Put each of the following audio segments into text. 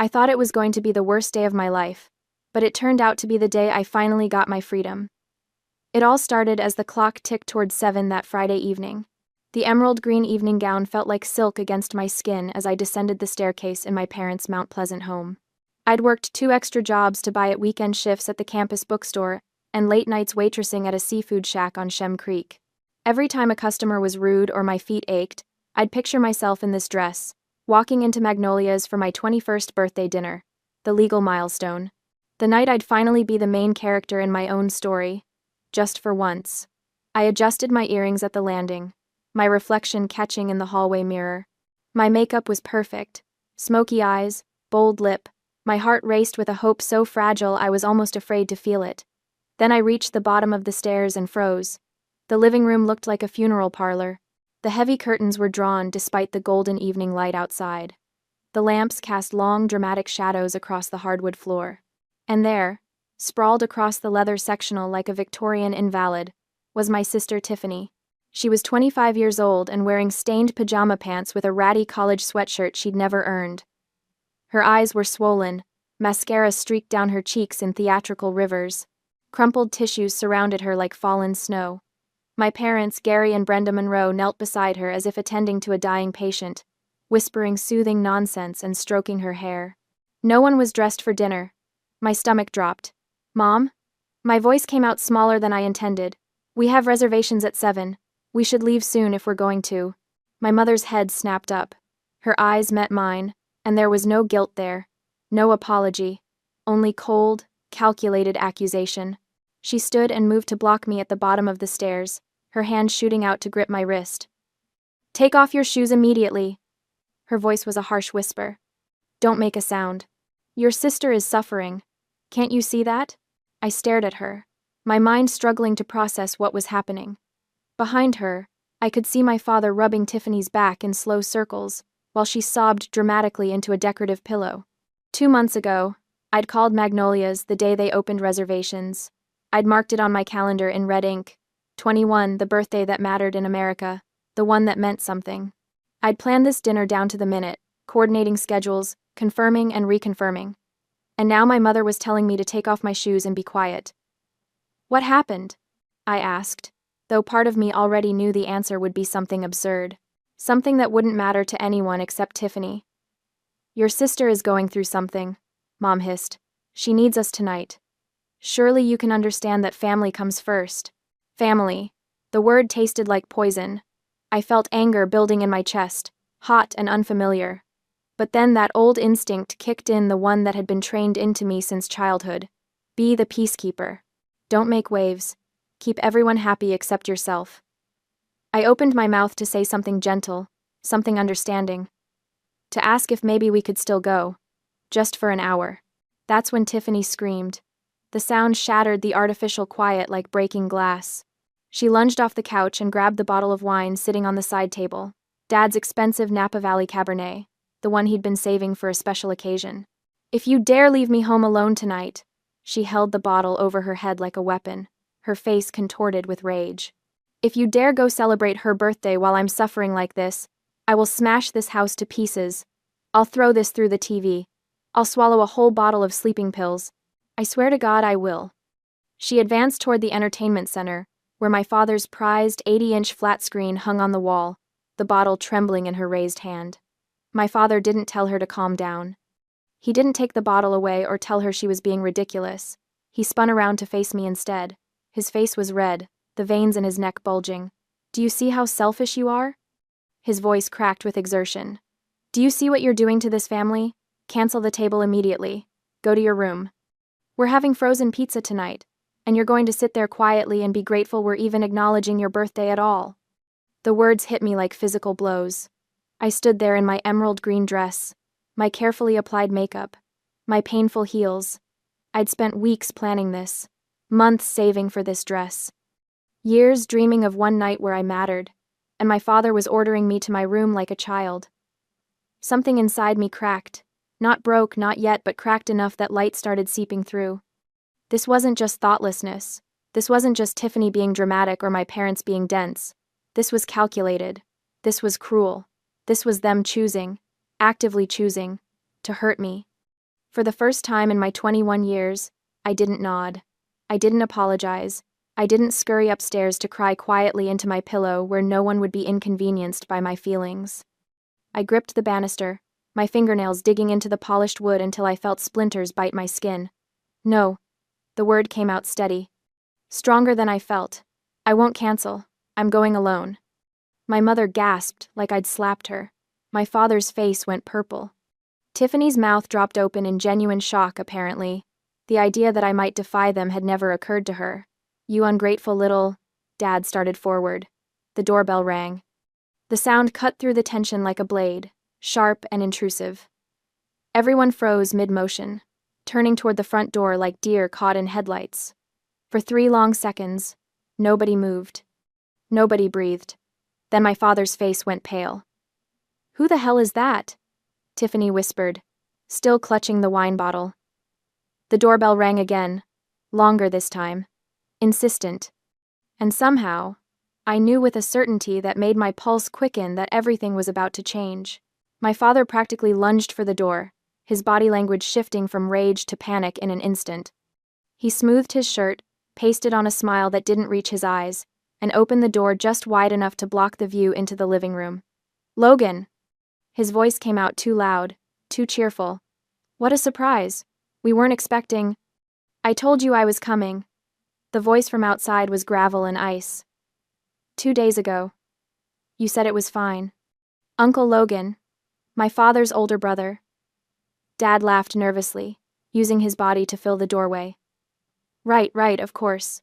I thought it was going to be the worst day of my life, but it turned out to be the day I finally got my freedom. It all started as the clock ticked toward 7 that Friday evening. The emerald green evening gown felt like silk against my skin as I descended the staircase in my parents' Mount Pleasant home. I'd worked 2 extra jobs to buy at weekend shifts at the campus bookstore and late nights waitressing at a seafood shack on Shem Creek. Every time a customer was rude or my feet ached, I'd picture myself in this dress, walking into Magnolia's for my 21st birthday dinner, the legal milestone. The night I'd finally be the main character in my own story, just for once. I adjusted my earrings at the landing, my reflection catching in the hallway mirror. My makeup was perfect, smoky eyes, bold lip. My heart raced with a hope so fragile I was almost afraid to feel it. Then I reached the bottom of the stairs and froze. The living room looked like a funeral parlor. The heavy curtains were drawn despite the golden evening light outside. The lamps cast long, dramatic shadows across the hardwood floor. And there, sprawled across the leather sectional like a Victorian invalid, was my sister Tiffany. She was 25 years old and wearing stained pajama pants with a ratty college sweatshirt she'd never earned. Her eyes were swollen, mascara streaked down her cheeks in theatrical rivers. Crumpled tissues surrounded her like fallen snow. My parents, Gary and Brenda Monroe, knelt beside her as if attending to a dying patient, whispering soothing nonsense and stroking her hair. No one was dressed for dinner. My stomach dropped. "Mom?" My voice came out smaller than I intended. "We have reservations at 7. We should leave soon if we're going to." My mother's head snapped up. Her eyes met mine, and there was no guilt there, no apology, only cold, calculated accusation. She stood and moved to block me at the bottom of the stairs, her hand shooting out to grip my wrist. "Take off your shoes immediately." Her voice was a harsh whisper. "Don't make a sound. Your sister is suffering. Can't you see that?" I stared at her, my mind struggling to process what was happening. Behind her, I could see my father rubbing Tiffany's back in slow circles, while she sobbed dramatically into a decorative pillow. 2 months ago, I'd called Magnolia's the day they opened reservations. I'd marked it on my calendar in red ink. 21, the birthday that mattered in America, the one that meant something. I'd planned this dinner down to the minute, coordinating schedules, confirming and reconfirming. And now my mother was telling me to take off my shoes and be quiet. "What happened?" I asked, though part of me already knew the answer would be something absurd. Something that wouldn't matter to anyone except Tiffany. "Your sister is going through something," Mom hissed. "She needs us tonight. Surely you can understand that family comes first." Family. The word tasted like poison. I felt anger building in my chest, hot and unfamiliar. But then that old instinct kicked in, the one that had been trained into me since childhood. Be the peacekeeper. Don't make waves. Keep everyone happy except yourself. I opened my mouth to say something gentle, something understanding. To ask if maybe we could still go. Just for an hour. That's when Tiffany screamed. The sound shattered the artificial quiet like breaking glass. She lunged off the couch and grabbed the bottle of wine sitting on the side table. Dad's expensive Napa Valley Cabernet, the one he'd been saving for a special occasion. "If you dare leave me home alone tonight." She held the bottle over her head like a weapon, her face contorted with rage. "If you dare go celebrate her birthday while I'm suffering like this, I will smash this house to pieces. I'll throw this through the TV. I'll swallow a whole bottle of sleeping pills. I swear to God I will." She advanced toward the entertainment center, where my father's prized 80-inch flat screen hung on the wall, the bottle trembling in her raised hand. My father didn't tell her to calm down. He didn't take the bottle away or tell her she was being ridiculous. He spun around to face me instead. His face was red, the veins in his neck bulging. "Do you see how selfish you are?" His voice cracked with exertion. "Do you see what you're doing to this family? Cancel the table immediately. Go to your room. We're having frozen pizza tonight, and you're going to sit there quietly and be grateful we're even acknowledging your birthday at all." The words hit me like physical blows. I stood there in my emerald green dress, my carefully applied makeup, my painful heels. I'd spent weeks planning this, months saving for this dress, years dreaming of one night where I mattered, and my father was ordering me to my room like a child. Something inside me cracked. Not broke, not yet, but cracked enough that light started seeping through. This wasn't just thoughtlessness. This wasn't just Tiffany being dramatic or my parents being dense. This was calculated. This was cruel. This was them choosing, actively choosing, to hurt me. For the first time in my 21 years, I didn't nod. I didn't apologize. I didn't scurry upstairs to cry quietly into my pillow where no one would be inconvenienced by my feelings. I gripped the banister, my fingernails digging into the polished wood until I felt splinters bite my skin. No. The word came out steady. Stronger than I felt. I won't cancel. I'm going alone. My mother gasped like I'd slapped her. My father's face went purple. Tiffany's mouth dropped open in genuine shock, apparently. The idea that I might defy them had never occurred to her. You ungrateful little... Dad started forward. The doorbell rang. The sound cut through the tension like a blade, sharp and intrusive. Everyone froze mid-motion, turning toward the front door like deer caught in headlights. For 3 long seconds, nobody moved. Nobody breathed. Then my father's face went pale. "Who the hell is that?" Tiffany whispered, still clutching the wine bottle. The doorbell rang again, longer this time, insistent. And somehow, I knew with a certainty that made my pulse quicken that everything was about to change. My father practically lunged for the door, his body language shifting from rage to panic in an instant. He smoothed his shirt, pasted on a smile that didn't reach his eyes, and opened the door just wide enough to block the view into the living room. "Logan!" His voice came out too loud, too cheerful. "What a surprise. We weren't expecting..." "I told you I was coming." The voice from outside was gravel and ice. 2 days ago. You said it was fine. Uncle Logan. My father's older brother. Dad laughed nervously, using his body to fill the doorway. Right, of course.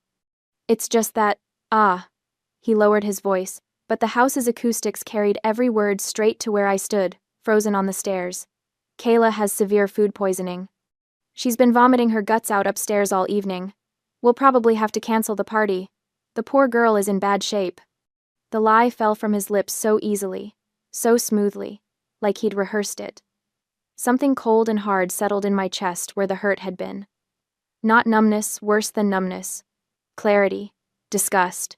It's just that, He lowered his voice, but the house's acoustics carried every word straight to where I stood, frozen on the stairs. Kayla has severe food poisoning. She's been vomiting her guts out upstairs all evening. We'll probably have to cancel the party. The poor girl is in bad shape. The lie fell from his lips so easily, so smoothly, like he'd rehearsed it. Something cold and hard settled in my chest where the hurt had been. Not numbness, worse than numbness. Clarity. Disgust.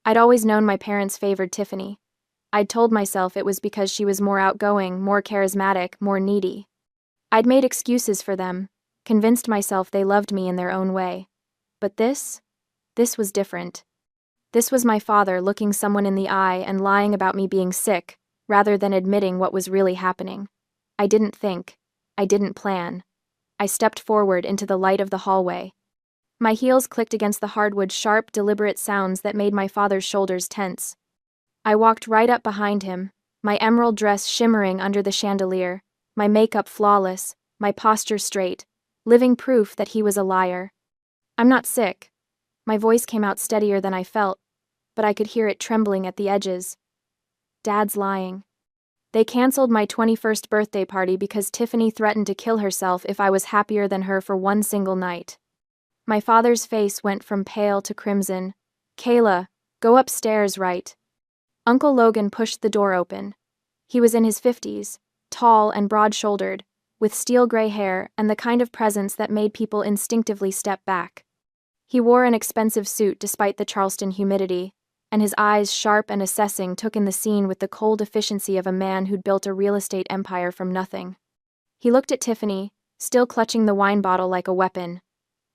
I'd always known my parents favored Tiffany. I'd told myself it was because she was more outgoing, more charismatic, more needy. I'd made excuses for them, convinced myself they loved me in their own way. But this was different. This was my father looking someone in the eye and lying about me being sick, rather than admitting what was really happening. I didn't think. I didn't plan. I stepped forward into the light of the hallway. My heels clicked against the hardwood, sharp, deliberate sounds that made my father's shoulders tense. I walked right up behind him, my emerald dress shimmering under the chandelier, my makeup flawless, my posture straight, living proof that he was a liar. "I'm not sick." My voice came out steadier than I felt, but I could hear it trembling at the edges. Dad's lying. They canceled my 21st birthday party because Tiffany threatened to kill herself if I was happier than her for one single night. My father's face went from pale to crimson. "Kayla, go upstairs, right?" Uncle Logan pushed the door open. He was in his 50s, tall and broad-shouldered, with steel-gray hair and the kind of presence that made people instinctively step back. He wore an expensive suit despite the Charleston humidity, and his eyes, sharp and assessing, took in the scene with the cold efficiency of a man who'd built a real estate empire from nothing. He looked at Tiffany, still clutching the wine bottle like a weapon.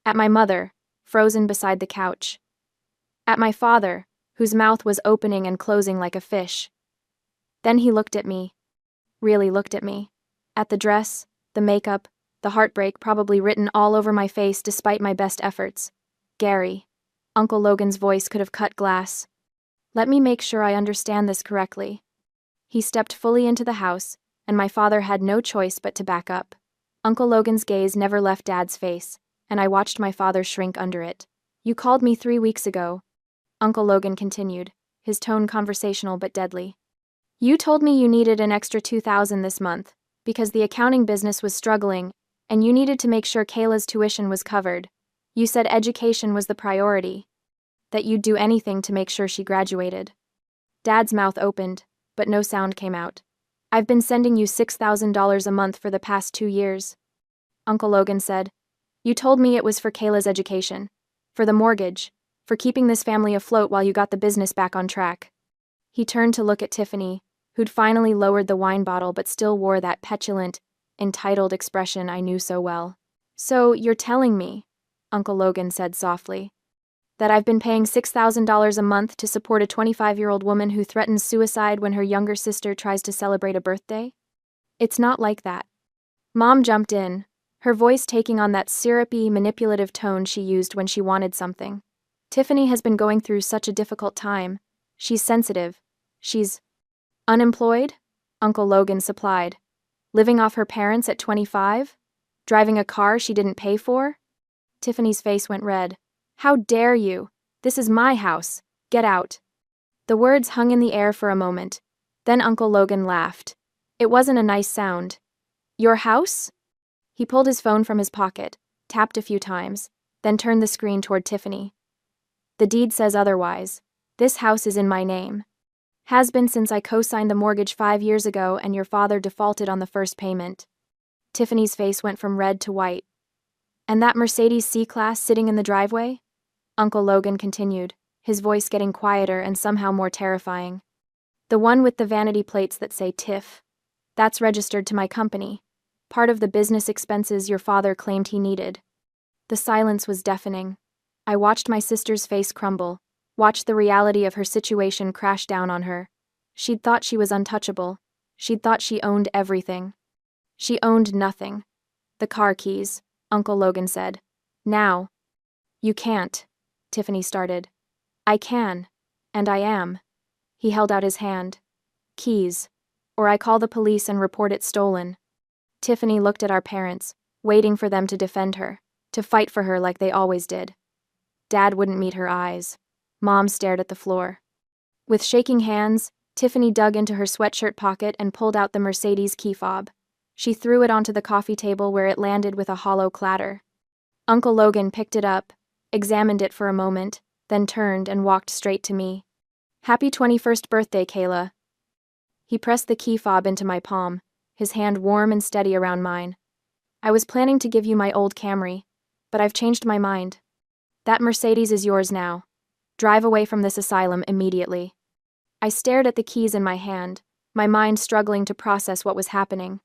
At my mother, frozen beside the couch. At my father, whose mouth was opening and closing like a fish. Then he looked at me. Really looked at me. At the dress, the makeup, the heartbreak probably written all over my face despite my best efforts. "Gary." Uncle Logan's voice could have cut glass. "Let me make sure I understand this correctly." He stepped fully into the house, and my father had no choice but to back up. Uncle Logan's gaze never left Dad's face, and I watched my father shrink under it. "You called me 3 weeks ago," Uncle Logan continued, his tone conversational but deadly. "You told me you needed an extra $2,000 this month, because the accounting business was struggling, and you needed to make sure Kayla's tuition was covered. You said education was the priority, that you'd do anything to make sure she graduated." Dad's mouth opened, but no sound came out. "I've been sending you $6,000 a month for the past 2 years. Uncle Logan said. "You told me it was for Kayla's education, for the mortgage, for keeping this family afloat while you got the business back on track." He turned to look at Tiffany, who'd finally lowered the wine bottle but still wore that petulant, entitled expression I knew so well. "So, you're telling me," Uncle Logan said softly, "that I've been paying $6,000 a month to support a 25-year-old woman who threatens suicide when her younger sister tries to celebrate a birthday? It's not like that." Mom jumped in, her voice taking on that syrupy, manipulative tone she used when she wanted something. "Tiffany has been going through such a difficult time. She's sensitive. She's unemployed," Uncle Logan supplied. "Living off her parents at 25? Driving a car she didn't pay for?" Tiffany's face went red. "How dare you? This is my house. Get out." The words hung in the air for a moment. Then Uncle Logan laughed. It wasn't a nice sound. "Your house?" He pulled his phone from his pocket, tapped a few times, then turned the screen toward Tiffany. "The deed says otherwise. This house is in my name. Has been since I co-signed the mortgage 5 years ago and your father defaulted on the first payment." Tiffany's face went from red to white. "And that Mercedes C-Class sitting in the driveway?" Uncle Logan continued, his voice getting quieter and somehow more terrifying. "The one with the vanity plates that say Tiff. That's registered to my company. Part of the business expenses your father claimed he needed." The silence was deafening. I watched my sister's face crumble, watched the reality of her situation crash down on her. She'd thought she was untouchable. She'd thought she owned everything. She owned nothing. "The car keys," Uncle Logan said. "Now." "You can't," Tiffany started. "I can. And I am." He held out his hand. "Keys. Or I call the police and report it stolen." Tiffany looked at our parents, waiting for them to defend her, to fight for her like they always did. Dad wouldn't meet her eyes. Mom stared at the floor. With shaking hands, Tiffany dug into her sweatshirt pocket and pulled out the Mercedes key fob. She threw it onto the coffee table where it landed with a hollow clatter. Uncle Logan picked it up, examined it for a moment, then turned and walked straight to me. "Happy 21st birthday, Kayla." He pressed the key fob into my palm, his hand warm and steady around mine. "I was planning to give you my old Camry, but I've changed my mind. That Mercedes is yours now. Drive away from this asylum immediately." I stared at the keys in my hand, my mind struggling to process what was happening.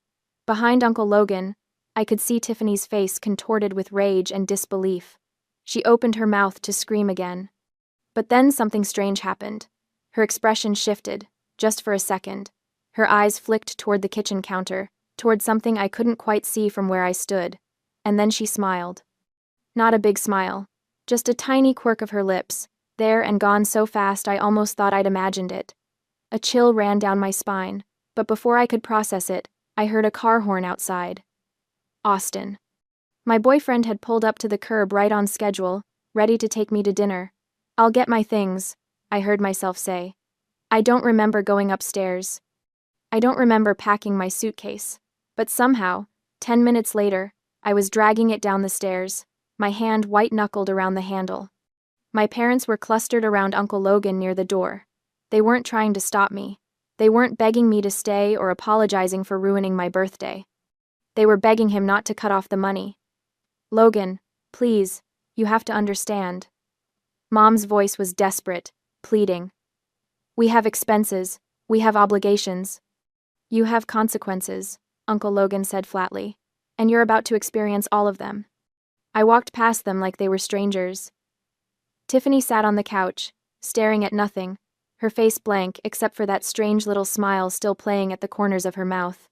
Behind Uncle Logan, I could see Tiffany's face contorted with rage and disbelief. She opened her mouth to scream again. But then something strange happened. Her expression shifted, just for a second. Her eyes flicked toward the kitchen counter, toward something I couldn't quite see from where I stood. And then she smiled. Not a big smile, just a tiny quirk of her lips, there and gone so fast I almost thought I'd imagined it. A chill ran down my spine, but before I could process it, I heard a car horn outside. Austin. My boyfriend had pulled up to the curb right on schedule, ready to take me to dinner. "I'll get my things," I heard myself say. I don't remember going upstairs. I don't remember packing my suitcase, but somehow, 10 minutes later, I was dragging it down the stairs, my hand white-knuckled around the handle. My parents were clustered around Uncle Logan near the door. They weren't trying to stop me. They weren't begging me to stay or apologizing for ruining my birthday. They were begging him not to cut off the money. "Logan, please, you have to understand." Mom's voice was desperate, pleading. "We have expenses. We have obligations." "You have consequences," Uncle Logan said flatly, "and you're about to experience all of them." I walked past them like they were strangers. Tiffany sat on the couch, staring at nothing, her face blank except for that strange little smile still playing at the corners of her mouth.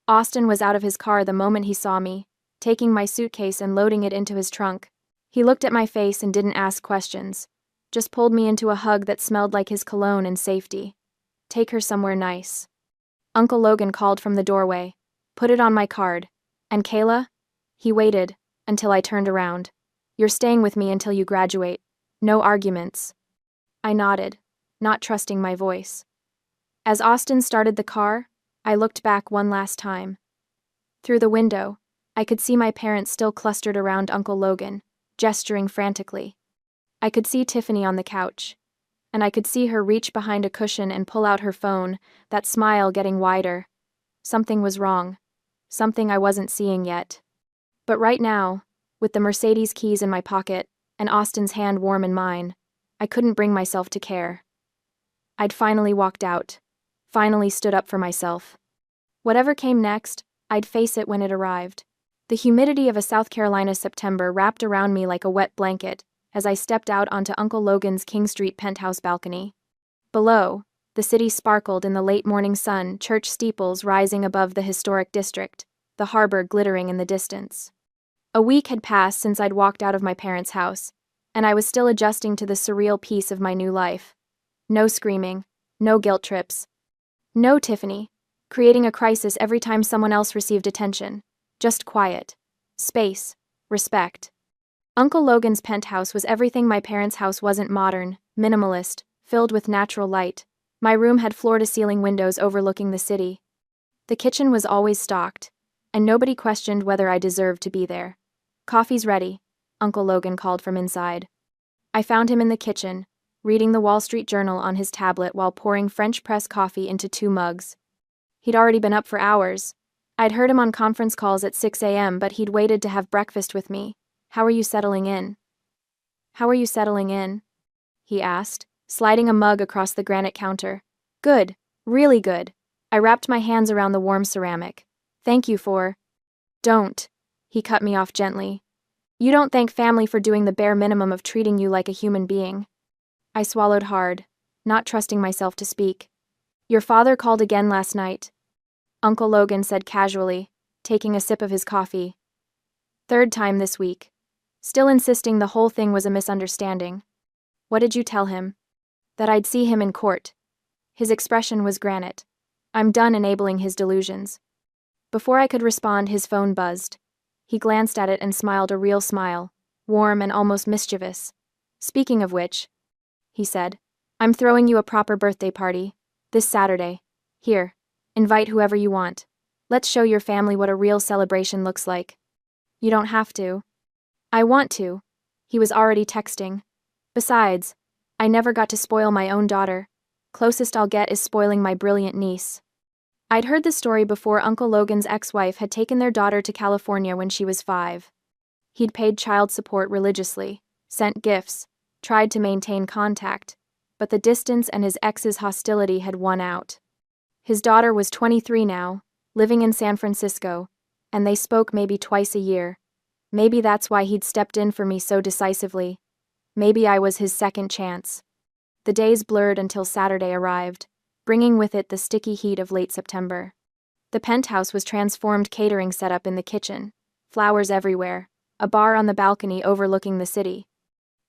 Austin was out of his car the moment he saw me, taking my suitcase and loading it into his trunk. He looked at my face and didn't ask questions, just pulled me into a hug that smelled like his cologne and safety. "Take her somewhere nice." Uncle Logan called from the doorway, "Put it on my card. And Kayla?" He waited until I turned around. "You're staying with me until you graduate. No arguments." I nodded, not trusting my voice. As Austin started the car, I looked back one last time. Through the window, I could see my parents still clustered around Uncle Logan, gesturing frantically. I could see Tiffany on the couch, and I could see her reach behind a cushion and pull out her phone, that smile getting wider. Something was wrong. Something I wasn't seeing yet. But right now, with the Mercedes keys in my pocket and Austin's hand warm in mine, I couldn't bring myself to care. I'd finally walked out, finally stood up for myself. Whatever came next, I'd face it when it arrived. The humidity of a South Carolina September wrapped around me like a wet blanket as I stepped out onto Uncle Logan's King Street penthouse balcony. Below, the city sparkled in the late morning sun, church steeples rising above the historic district, the harbor glittering in the distance. A week had passed since I'd walked out of my parents' house, and I was still adjusting to the surreal peace of my new life. No screaming, no guilt trips. No Tiffany, creating a crisis every time someone else received attention. Just quiet. Space. Respect. Uncle Logan's penthouse was everything my parents' house wasn't: modern, minimalist, filled with natural light. My room had floor-to-ceiling windows overlooking the city. The kitchen was always stocked, and nobody questioned whether I deserved to be there. "Coffee's ready," Uncle Logan called from inside. I found him in the kitchen, reading the Wall Street Journal on his tablet while pouring French press coffee into 2 mugs. He'd already been up for hours. I'd heard him on conference calls at 6 a.m., but he'd waited to have breakfast with me. "How are you settling in?" "How are you settling in?" he asked, sliding a mug across the granite counter. "Good, really good." I wrapped my hands around the warm ceramic. "Thank you for—" "Don't," he cut me off gently. "You don't thank family for doing the bare minimum of treating you like a human being." I swallowed hard, not trusting myself to speak. "Your father called again last night," Uncle Logan said casually, taking a sip of his coffee. "Third time this week. Still insisting the whole thing was a misunderstanding." "What did you tell him?" "That I'd see him in court." His expression was granite. I'm done enabling his delusions. Before I could respond, his phone buzzed. He glanced at it and smiled a real smile, warm and almost mischievous. "Speaking of which," he said, "I'm throwing you a proper birthday party. This Saturday. Here, invite whoever you want. Let's show your family what a real celebration looks like." "You don't have to." "I want to." He was already texting. "Besides, I never got to spoil my own daughter. Closest I'll get is spoiling my brilliant niece." I'd heard the story before. Uncle Logan's ex-wife had taken their daughter to California when she was 5. He'd paid child support religiously, sent gifts, tried to maintain contact, but the distance and his ex's hostility had won out. His daughter was 23 now, living in San Francisco, and they spoke maybe twice a year. Maybe that's why he'd stepped in for me so decisively. Maybe I was his second chance. The days blurred until Saturday arrived, bringing with it the sticky heat of late September. The penthouse was transformed: catering set up in the kitchen, flowers everywhere, a bar on the balcony overlooking the city.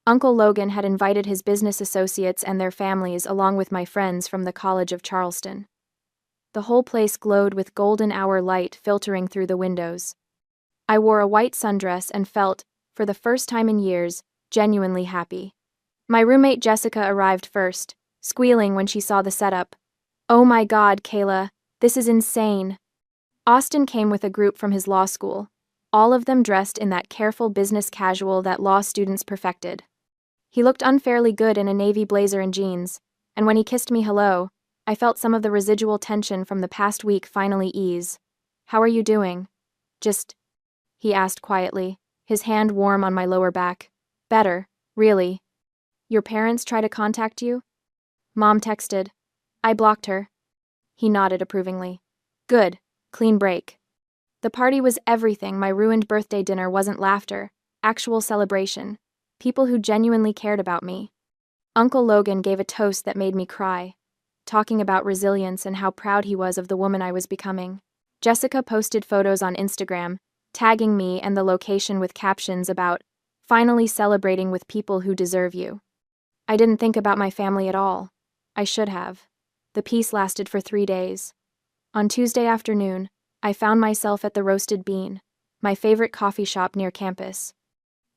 Uncle Logan had invited his business associates and their families along with my friends from the College of Charleston. The whole place glowed with golden hour light filtering through the windows. I wore a white sundress and felt, for the first time in years, genuinely happy. My roommate Jessica arrived first, squealing when she saw the setup. "Oh my God, Kayla, this is insane." Austin came with a group from his law school, all of them dressed in that careful business casual that law students perfected. He looked unfairly good in a navy blazer and jeans, and when he kissed me hello, I felt some of the residual tension from the past week finally ease. "How are you doing?" "Just," he asked quietly, his hand warm on my lower back. "Better, really." "Your parents try to contact you?" "Mom texted. I blocked her." He nodded approvingly. "Good, clean break." The party was everything. My ruined birthday dinner wasn't laughter, actual celebration. People who genuinely cared about me. Uncle Logan gave a toast that made me cry, talking about resilience and how proud he was of the woman I was becoming. Jessica posted photos on Instagram, tagging me and the location with captions about, "Finally celebrating with people who deserve you." I didn't think about my family at all. I should have. The peace lasted for 3 days. On Tuesday afternoon, I found myself at the Roasted Bean, my favorite coffee shop near campus.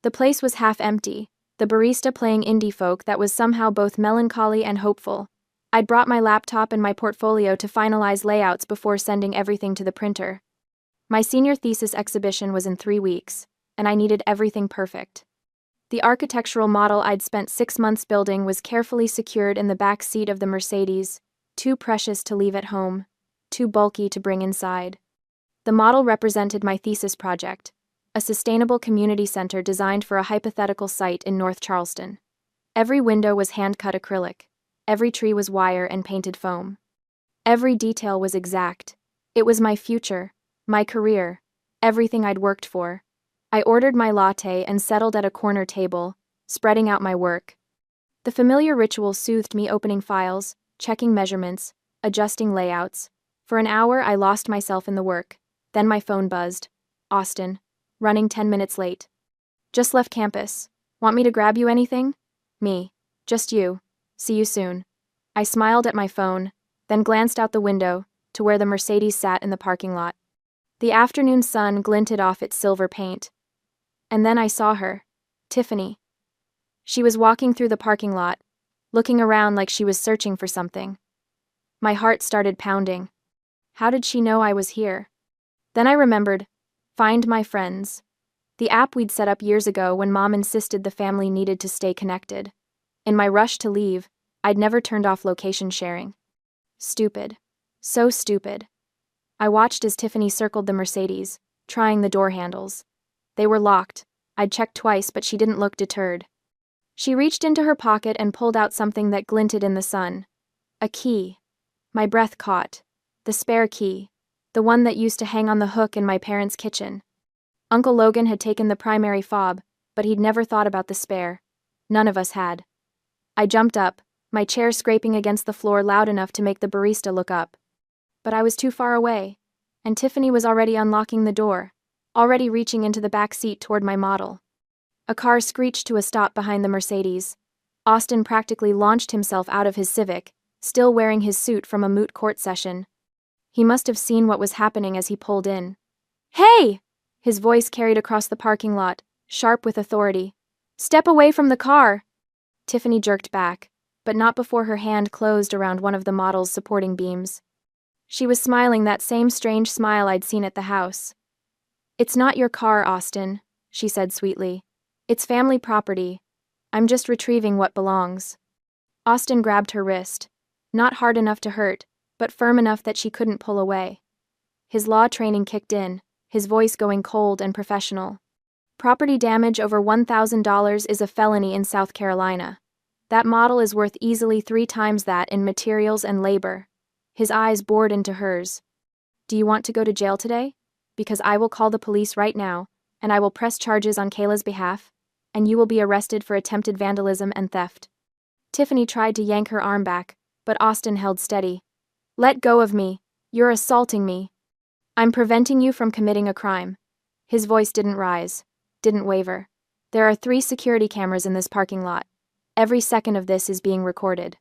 The place was half empty, the barista playing indie folk that was somehow both melancholy and hopeful. I'd brought my laptop and my portfolio to finalize layouts before sending everything to the printer. My senior thesis exhibition was in 3 weeks, and I needed everything perfect. The architectural model I'd spent 6 months building was carefully secured in the back seat of the Mercedes, too precious to leave at home, too bulky to bring inside. The model represented my thesis project, a sustainable community center designed for a hypothetical site in North Charleston. Every window was hand-cut acrylic. Every tree was wire and painted foam. Every detail was exact. It was my future, My career. Everything I'd worked for. I ordered my latte and settled at a corner table, spreading out my work. The familiar ritual soothed me, opening files, checking measurements, adjusting layouts. For an hour, I lost myself in the work. Then my phone buzzed. Austin. Running 10 minutes late. Just left campus. Want me to grab you anything? Me. Just you. See you soon. I smiled at my phone, then glanced out the window to where the Mercedes sat in the parking lot. The afternoon sun glinted off its silver paint. And then I saw her. Tiffany. She was walking through the parking lot, looking around like she was searching for something. My heart started pounding. How did she know I was here? Then I remembered. Find My Friends. The app we'd set up years ago when Mom insisted the family needed to stay connected. In my rush to leave, I'd never turned off location sharing. Stupid. So stupid. I watched as Tiffany circled the Mercedes, trying the door handles. They were locked. I'd checked twice, but she didn't look deterred. She reached into her pocket and pulled out something that glinted in the sun. A key. My breath caught. The spare key. The one that used to hang on the hook in my parents' kitchen. Uncle Logan had taken the primary fob, but he'd never thought about the spare. None of us had. I jumped up, my chair scraping against the floor loud enough to make the barista look up. But I was too far away, and Tiffany was already unlocking the door, already reaching into the back seat toward my model. A car screeched to a stop behind the Mercedes. Austin practically launched himself out of his Civic, still wearing his suit from a moot court session. He must have seen what was happening as he pulled in. Hey! His voice carried across the parking lot, sharp with authority. Step away from the car! Tiffany jerked back, but not before her hand closed around one of the model's supporting beams. She was smiling that same strange smile I'd seen at the house. It's not your car, Austin, she said sweetly. It's family property. I'm just retrieving what belongs. Austin grabbed her wrist. Not hard enough to hurt, but firm enough that she couldn't pull away. His law training kicked in, his voice going cold and professional. Property damage over $1,000 is a felony in South Carolina. That model is worth easily 3 times that in materials and labor. His eyes bored into hers. Do you want to go to jail today? Because I will call the police right now, and I will press charges on Kayla's behalf, and you will be arrested for attempted vandalism and theft. Tiffany tried to yank her arm back, but Austin held steady. Let go of me. You're assaulting me. I'm preventing you from committing a crime. His voice didn't rise, didn't waver. There are 3 security cameras in this parking lot. Every second of this is being recorded.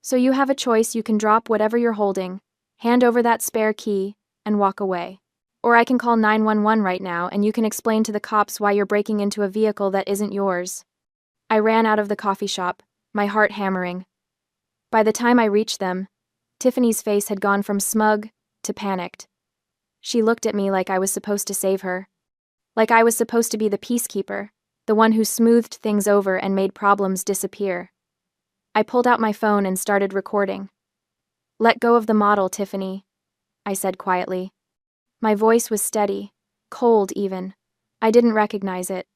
So you have a choice. You can drop whatever you're holding, hand over that spare key, and walk away. Or I can call 911 right now and you can explain to the cops why you're breaking into a vehicle that isn't yours. I ran out of the coffee shop, my heart hammering. By the time I reached them, Tiffany's face had gone from smug to panicked. She looked at me like I was supposed to save her. Like I was supposed to be the peacekeeper, the one who smoothed things over and made problems disappear. I pulled out my phone and started recording. Let go of the model, Tiffany, I said quietly. My voice was steady, cold even. I didn't recognize it.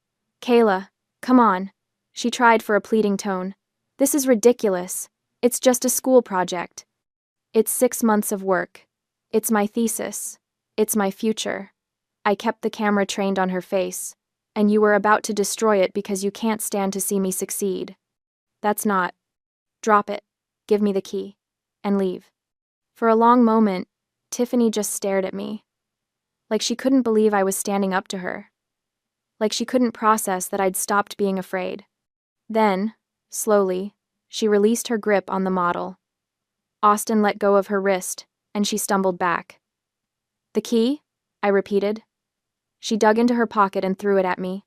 Kayla, come on. She tried for a pleading tone. This is ridiculous. It's just a school project. It's 6 months of work. It's my thesis. It's my future. I kept the camera trained on her face, and you were about to destroy it because you can't stand to see me succeed. That's not. Drop it, give me the key, and leave. For a long moment, Tiffany just stared at me. Like she couldn't believe I was standing up to her. Like she couldn't process that I'd stopped being afraid. Then, slowly, she released her grip on the model. Austin let go of her wrist, and she stumbled back. The key? I repeated. She dug into her pocket and threw it at me.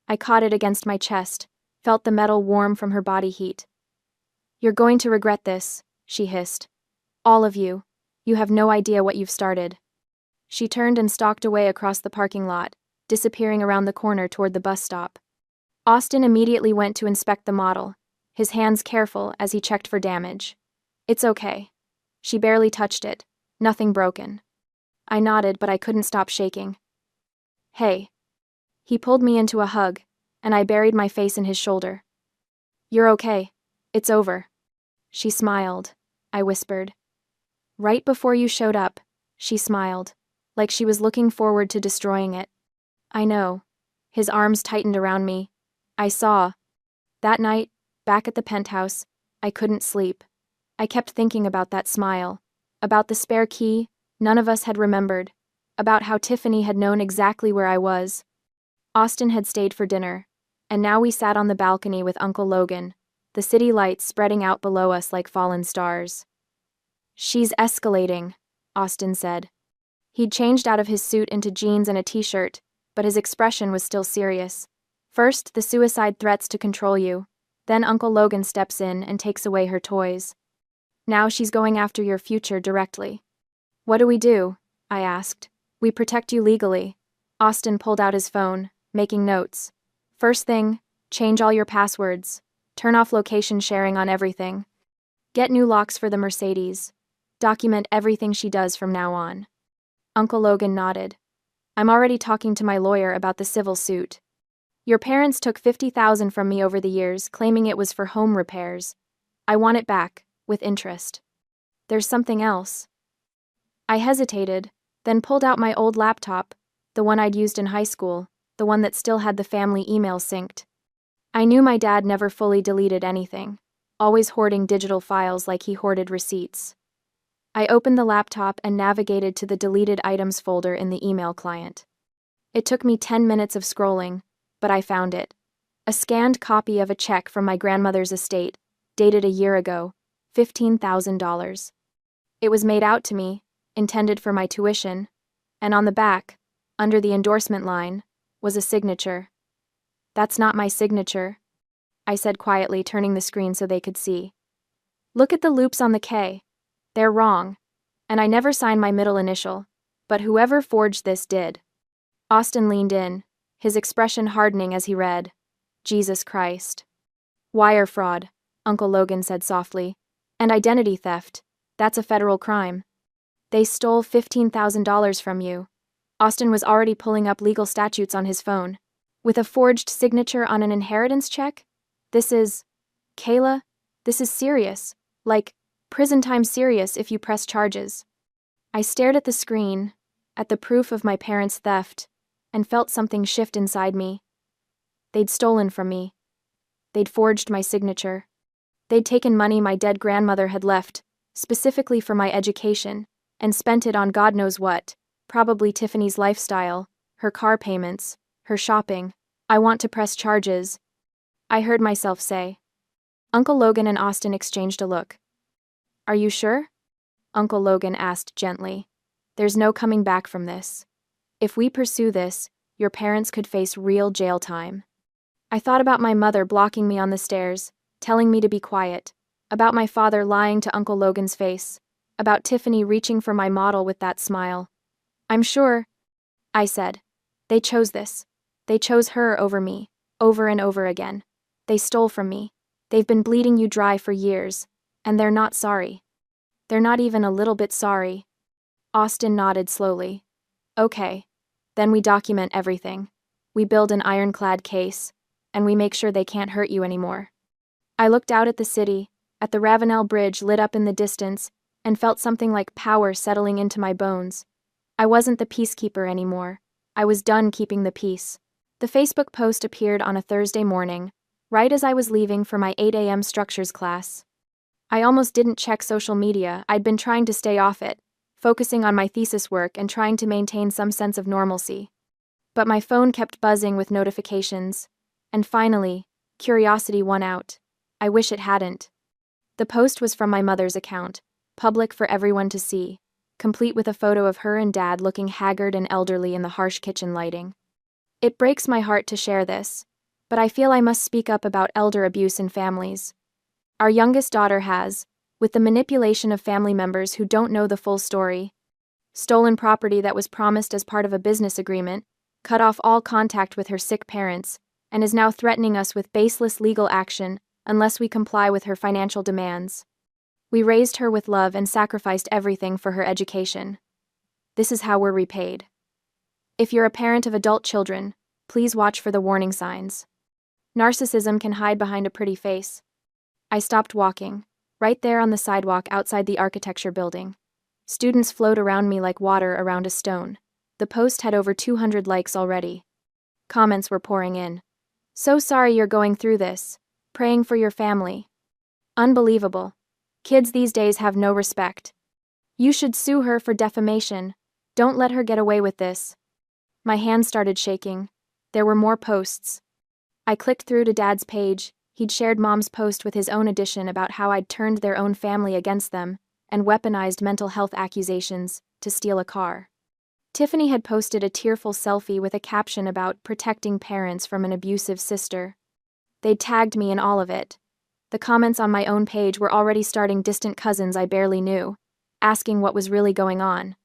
I caught it against my chest, felt the metal warm from her body heat. You're going to regret this, she hissed. All of you. You have no idea what you've started. She turned and stalked away across the parking lot, disappearing around the corner toward the bus stop. Austin immediately went to inspect the model, his hands careful as he checked for damage. It's okay. She barely touched it, nothing broken. I nodded, but I couldn't stop shaking. Hey. He pulled me into a hug, and I buried my face in his shoulder. You're okay. It's over. She smiled, I whispered. Right before you showed up, she smiled. like she was looking forward to destroying it. I know. His arms tightened around me. I saw. That night, back at the penthouse, I couldn't sleep. I kept thinking about that smile, about the spare key none of us had remembered, about how Tiffany had known exactly where I was. Austin had stayed for dinner, and now we sat on the balcony with Uncle Logan, the city lights spreading out below us like fallen stars. "She's escalating," Austin said. He'd changed out of his suit into jeans and a t-shirt, but his expression was still serious. First, the suicide threats to control you. Then Uncle Logan steps in and takes away her toys. Now she's going after your future directly. "What do we do?" I asked. "We protect you legally." Austin pulled out his phone, making notes. "First thing, change all your passwords. Turn off location sharing on everything. Get new locks for the Mercedes. Document everything she does from now on." Uncle Logan nodded. "I'm already talking to my lawyer about the civil suit. Your parents took $50,000 from me over the years, claiming it was for home repairs. I want it back, with interest. There's something else." I hesitated, then pulled out my old laptop, the one I'd used in high school, the one that still had the family email synced. I knew my dad never fully deleted anything, always hoarding digital files like he hoarded receipts. I opened the laptop and navigated to the deleted items folder in the email client. It took me 10 minutes of scrolling, but I found it. A scanned copy of a check from my grandmother's estate, dated a year ago, $15,000. It was made out to me, intended for my tuition, and on the back, under the endorsement line, was a signature. "That's not my signature," I said quietly, turning the screen so they could see. "Look at the loops on the K. They're wrong, and I never signed my middle initial, but whoever forged this did." Austin leaned in, his expression hardening as he read. "Jesus Christ." "Wire fraud," Uncle Logan said softly. "And identity theft. That's a federal crime. They stole $15,000 from you." Austin was already pulling up legal statutes on his phone. "With a forged signature on an inheritance check? Kayla, this is serious. Like, prison time serious if you press charges." I stared at the screen, at the proof of my parents' theft, and felt something shift inside me. They'd stolen from me. They'd forged my signature. They'd taken money my dead grandmother had left, specifically for my education, and spent it on God knows what, probably Tiffany's lifestyle, her car payments, her shopping. "I want to press charges," I heard myself say. Uncle Logan and Austin exchanged a look. "Are you sure?" Uncle Logan asked gently. "There's no coming back from this. If we pursue this, your parents could face real jail time." I thought about my mother blocking me on the stairs, telling me to be quiet, about my father lying to Uncle Logan's face, about Tiffany reaching for my model with that smile. "I'm sure," I said. "They chose this. They chose her over me, over and over again. They stole from me. They've been bleeding you dry for years, and they're not sorry. They're not even a little bit sorry." Austin nodded slowly. "Okay. Then we document everything. We build an ironclad case, and we make sure they can't hurt you anymore." I looked out at the city, at the Ravenel Bridge lit up in the distance, and felt something like power settling into my bones. I wasn't the peacekeeper anymore. I was done keeping the peace. The Facebook post appeared on a Thursday morning, right as I was leaving for my 8 a.m. structures class. I almost didn't check social media. I'd been trying to stay off it, focusing on my thesis work and trying to maintain some sense of normalcy. But my phone kept buzzing with notifications, and finally, curiosity won out. I wish it hadn't. The post was from my mother's account, public for everyone to see, complete with a photo of her and Dad looking haggard and elderly in the harsh kitchen lighting. It breaks my heart to share this, but I feel I must speak up about elder abuse in families. Our youngest daughter has, with the manipulation of family members who don't know the full story, stolen property that was promised as part of a business agreement, cut off all contact with her sick parents, and is now threatening us with baseless legal action unless we comply with her financial demands. We raised her with love and sacrificed everything for her education. This is how we're repaid. If you're a parent of adult children, please watch for the warning signs. Narcissism can hide behind a pretty face. I stopped walking, right there on the sidewalk outside the architecture building. Students flowed around me like water around a stone. The post had over 200 likes already. Comments were pouring in. So sorry you're going through this. Praying for your family. Unbelievable. Kids these days have no respect. You should sue her for defamation. Don't let her get away with this. My hands started shaking. There were more posts. I clicked through to Dad's page. He'd shared Mom's post with his own edition about how I'd turned their own family against them and weaponized mental health accusations to steal a car. Tiffany had posted a tearful selfie with a caption about protecting parents from an abusive sister. They'd tagged me in all of it. The comments on my own page were already starting distant cousins I barely knew, asking what was really going on.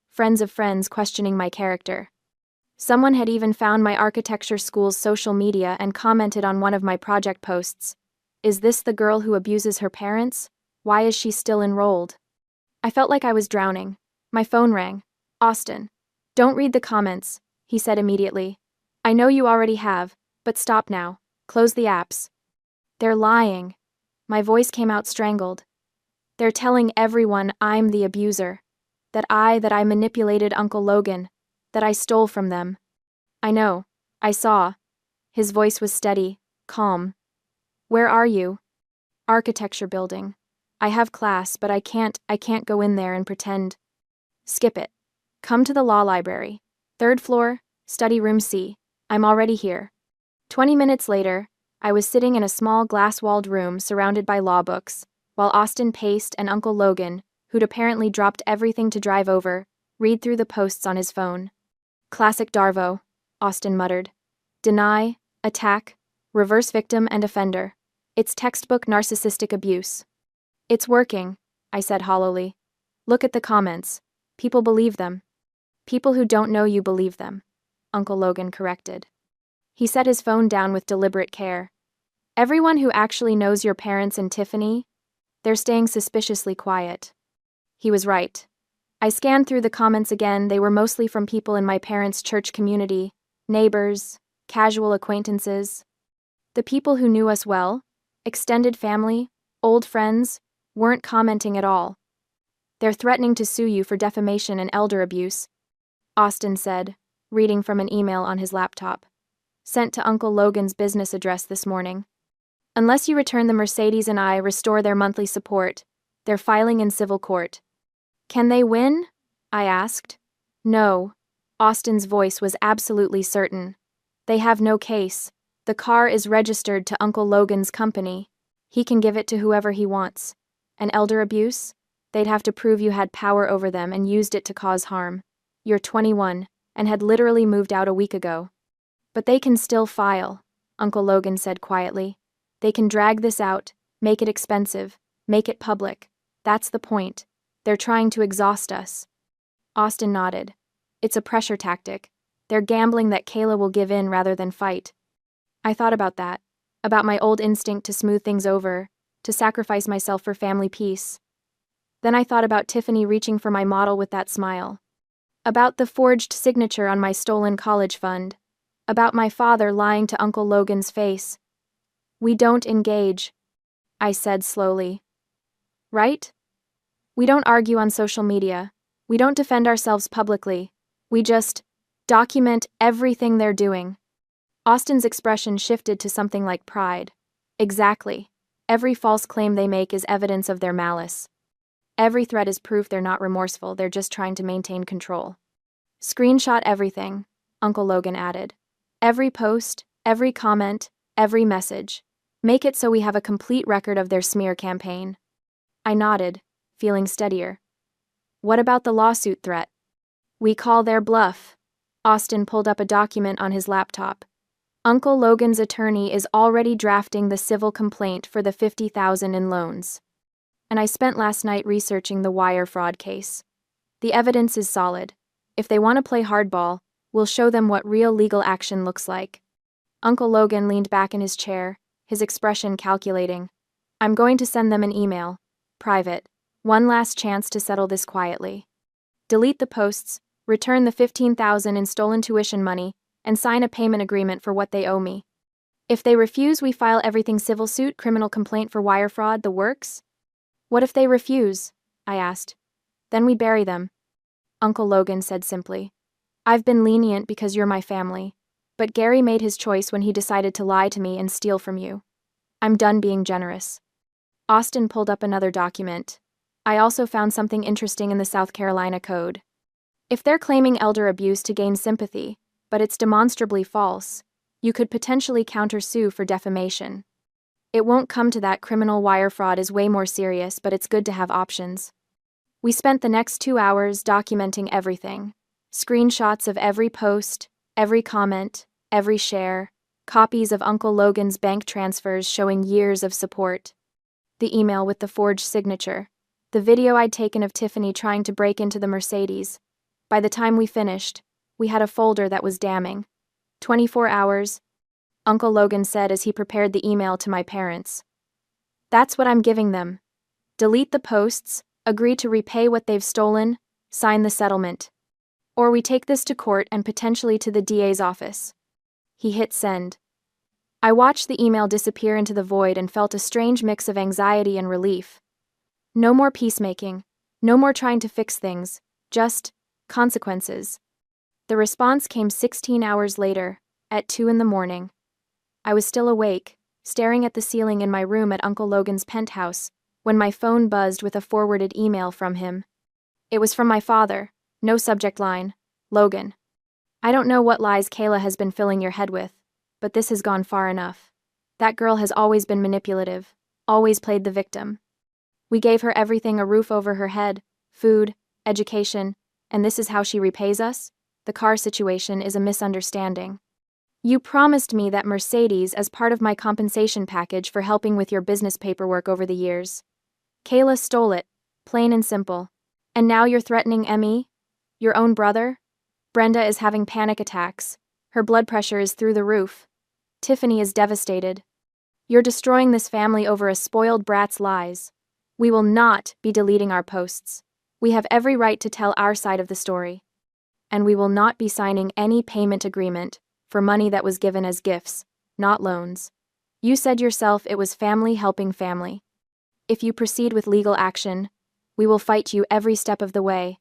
Friends of friends questioning my character. Someone had even found my architecture school's social media and commented on one of my project posts. Is this the girl who abuses her parents? Why is she still enrolled? I felt like I was drowning. My phone rang. Austin. Don't read the comments, he said immediately. I know you already have, but stop now. Close the apps. They're lying. My voice came out strangled. They're telling everyone I'm the abuser. That I manipulated Uncle Logan. That I stole from them. I know. I saw. His voice was steady, calm. Where are you? Architecture building. I have class, but I can't go in there and pretend. Skip it. Come to the law library. 3rd floor, study room C. I'm already here. 20 minutes later, I was sitting in a small glass-walled room surrounded by law books, while Austin paced and Uncle Logan, who'd apparently dropped everything to drive over, read through the posts on his phone. Classic Darvo, Austin muttered. Deny, attack, reverse victim and offender. It's textbook narcissistic abuse. It's working, I said hollowly. Look at the comments. People believe them. People who don't know you believe them, Uncle Logan corrected. He set his phone down with deliberate care. Everyone who actually knows your parents and Tiffany, they're staying suspiciously quiet. He was right. I scanned through the comments again. They were mostly from people in my parents' church community, neighbors, casual acquaintances. The people who knew us well, extended family, old friends, weren't commenting at all. They're threatening to sue you for defamation and elder abuse, Austin said, reading from an email on his laptop. Sent to Uncle Logan's business address this morning. Unless you return the Mercedes and I restore their monthly support, they're filing in civil court. Can they win? I asked. No. Austin's voice was absolutely certain. They have no case. The car is registered to Uncle Logan's company. He can give it to whoever he wants. And elder abuse? They'd have to prove you had power over them and used it to cause harm. You're 21, and had literally moved out a week ago. But they can still file, Uncle Logan said quietly. They can drag this out, make it expensive, make it public. That's the point. They're trying to exhaust us. Austin nodded. It's a pressure tactic. They're gambling that Kayla will give in rather than fight. I thought about that, about my old instinct to smooth things over, to sacrifice myself for family peace. Then I thought about Tiffany reaching for my model with that smile. About the forged signature on my stolen college fund. About my father lying to Uncle Logan's face. We don't engage, I said slowly. Right? We don't argue on social media. We don't defend ourselves publicly. We just document everything they're doing. Austin's expression shifted to something like pride. Exactly. Every false claim they make is evidence of their malice. Every threat is proof they're not remorseful, they're just trying to maintain control. Screenshot everything, Uncle Logan added. Every post, every comment, every message. Make it so we have a complete record of their smear campaign. I nodded, feeling steadier. What about the lawsuit threat? We call their bluff. Austin pulled up a document on his laptop. Uncle Logan's attorney is already drafting the civil complaint for the $50,000 in loans. And I spent last night researching the wire fraud case. The evidence is solid. If they want to play hardball, we'll show them what real legal action looks like. Uncle Logan leaned back in his chair, his expression calculating. I'm going to send them an email. Private. One last chance to settle this quietly. Delete the posts, return the $15,000 in stolen tuition money, and sign a payment agreement for what they owe me. If they refuse, we file everything civil suit, criminal complaint for wire fraud, the works? What if they refuse? I asked. Then we bury them. Uncle Logan said simply. I've been lenient because you're my family. But Gary made his choice when he decided to lie to me and steal from you. I'm done being generous. Austin pulled up another document. I also found something interesting in the South Carolina Code. If they're claiming elder abuse to gain sympathy, but it's demonstrably false, you could potentially countersue for defamation. It won't come to that. Criminal wire fraud is way more serious, but it's good to have options. We spent the next 2 hours documenting everything. Screenshots of every post, every comment, every share, copies of Uncle Logan's bank transfers showing years of support. The email with the forged signature. The video I'd taken of Tiffany trying to break into the Mercedes. By the time we finished, we had a folder that was damning. 24 hours, Uncle Logan said as he prepared the email to my parents. That's what I'm giving them. Delete the posts, agree to repay what they've stolen, sign the settlement. Or we take this to court and potentially to the DA's office. He hit send. I watched the email disappear into the void and felt a strange mix of anxiety and relief. No more peacemaking, no more trying to fix things, just consequences. The response came 16 hours later, at 2 a.m. I was still awake, staring at the ceiling in my room at Uncle Logan's penthouse, when my phone buzzed with a forwarded email from him. It was from my father, no subject line, Logan. I don't know what lies Kayla has been filling your head with, but this has gone far enough. That girl has always been manipulative, always played the victim. We gave her everything: a roof over her head, food, education, and this is how she repays us? The car situation is a misunderstanding. You promised me that Mercedes as part of my compensation package for helping with your business paperwork over the years. Kayla stole it, plain and simple. And now you're threatening Emmy? Your own brother? Brenda is having panic attacks. Her blood pressure is through the roof. Tiffany is devastated. You're destroying this family over a spoiled brat's lies. We will not be deleting our posts. We have every right to tell our side of the story. And we will not be signing any payment agreement for money that was given as gifts, not loans. You said yourself it was family helping family. If you proceed with legal action, we will fight you every step of the way,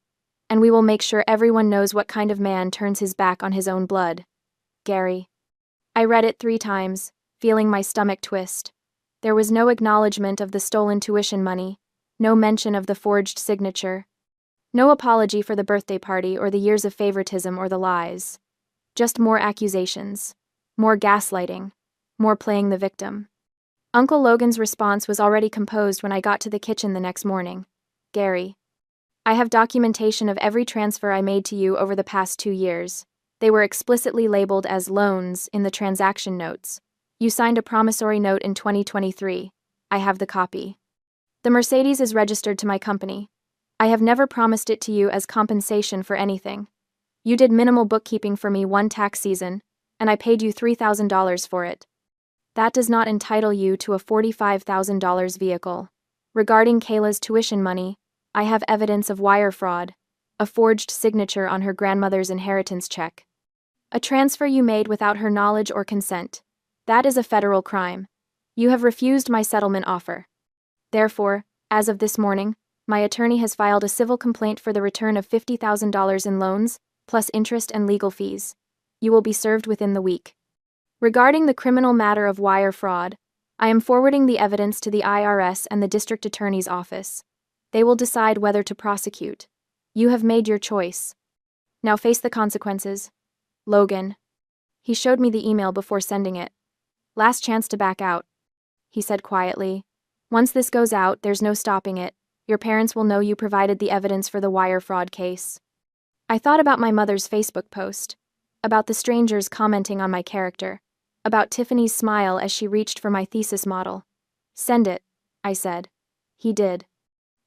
and we will make sure everyone knows what kind of man turns his back on his own blood. Gary. I read it 3 times, feeling my stomach twist. There was no acknowledgement of the stolen tuition money, no mention of the forged signature, no apology for the birthday party or the years of favoritism or the lies. Just more accusations, more gaslighting, more playing the victim. Uncle Logan's response was already composed when I got to the kitchen the next morning. Gary. I have documentation of every transfer I made to you over the past 2 years. They were explicitly labeled as loans in the transaction notes. You signed a promissory note in 2023. I have the copy. The Mercedes is registered to my company. I have never promised it to you as compensation for anything. You did minimal bookkeeping for me one tax season, and I paid you $3,000 for it. That does not entitle you to a $45,000 vehicle. Regarding Kayla's tuition money, I have evidence of wire fraud, a forged signature on her grandmother's inheritance check. A transfer you made without her knowledge or consent. That is a federal crime. You have refused my settlement offer. Therefore, as of this morning, my attorney has filed a civil complaint for the return of $50,000 in loans, plus interest and legal fees. You will be served within the week. Regarding the criminal matter of wire fraud, I am forwarding the evidence to the IRS and the district attorney's office. They will decide whether to prosecute. You have made your choice. Now face the consequences. Logan. He showed me the email before sending it. Last chance to back out. He said quietly. Once this goes out, there's no stopping it. Your parents will know you provided the evidence for the wire fraud case. I thought about my mother's Facebook post, about the strangers commenting on my character, about Tiffany's smile as she reached for my thesis model. Send it, I said. He did.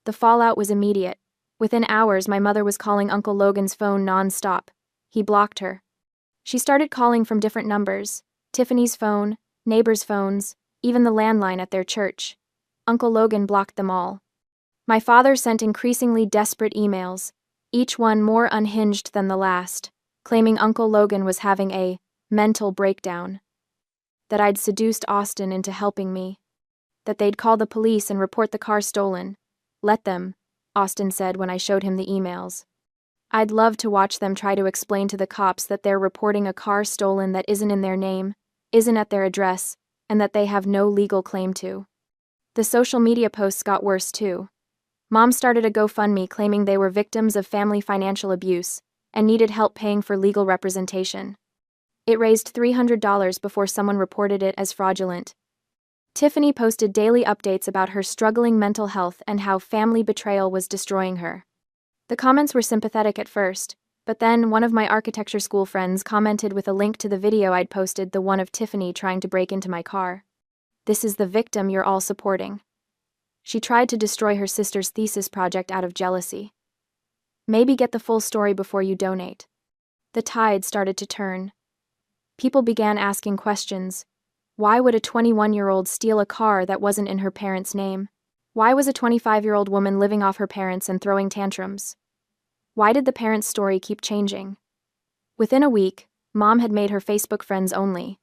The fallout was immediate. Within hours, my mother was calling Uncle Logan's phone non-stop. He blocked her. She started calling from different numbers, Tiffany's phone, neighbors' phones, even the landline at their church. Uncle Logan blocked them all. My father sent increasingly desperate emails, each one more unhinged than the last, claiming Uncle Logan was having a mental breakdown. That I'd seduced Austin into helping me. That they'd call the police and report the car stolen. Let them, Austin said when I showed him the emails. I'd love to watch them try to explain to the cops that they're reporting a car stolen that isn't in their name, isn't at their address, and that they have no legal claim to. The social media posts got worse too. Mom started a GoFundMe claiming they were victims of family financial abuse and needed help paying for legal representation. It raised $300 before someone reported it as fraudulent. Tiffany posted daily updates about her struggling mental health and how family betrayal was destroying her. The comments were sympathetic at first, but then one of my architecture school friends commented with a link to the video I'd posted, the one of Tiffany trying to break into my car. "This is the victim you're all supporting. She tried to destroy her sister's thesis project out of jealousy. Maybe get the full story before you donate." The tide started to turn. People began asking questions. Why would a 21-year-old steal a car that wasn't in her parents' name? Why was a 25-year-old woman living off her parents and throwing tantrums? Why did the parents' story keep changing? Within a week, Mom had made her Facebook friends only.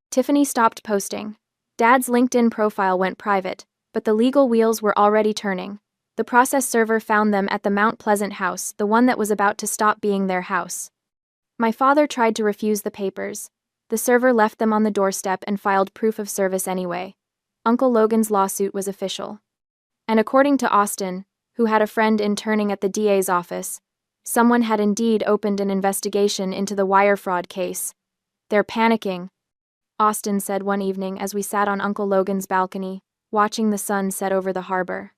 Tiffany stopped posting. Dad's LinkedIn profile went private, but the legal wheels were already turning. The process server found them at the Mount Pleasant house, the one that was about to stop being their house. My father tried to refuse the papers. The server left them on the doorstep and filed proof of service anyway. Uncle Logan's lawsuit was official. And according to Austin, who had a friend interning at the DA's office, someone had indeed opened an investigation into the wire fraud case. "They're panicking," Austin said one evening as we sat on Uncle Logan's balcony, watching the sun set over the harbor.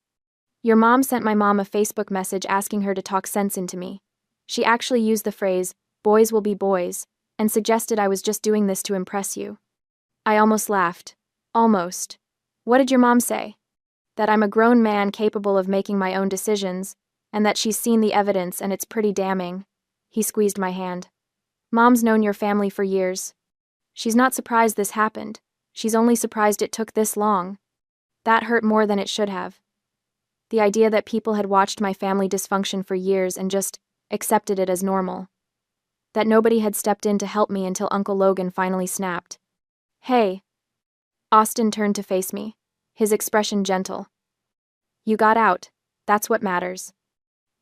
"Your mom sent my mom a Facebook message asking her to talk sense into me. She actually used the phrase, 'boys will be boys,' and suggested I was just doing this to impress you." I almost laughed. Almost. "What did your mom say?" "That I'm a grown man capable of making my own decisions, and that she's seen the evidence and it's pretty damning." He squeezed my hand. "Mom's known your family for years. She's not surprised this happened. She's only surprised it took this long." That hurt more than it should have. The idea that people had watched my family dysfunction for years and just accepted it as normal. That nobody had stepped in to help me until Uncle Logan finally snapped. "Hey." Austin turned to face me, his expression gentle. "You got out. That's what matters.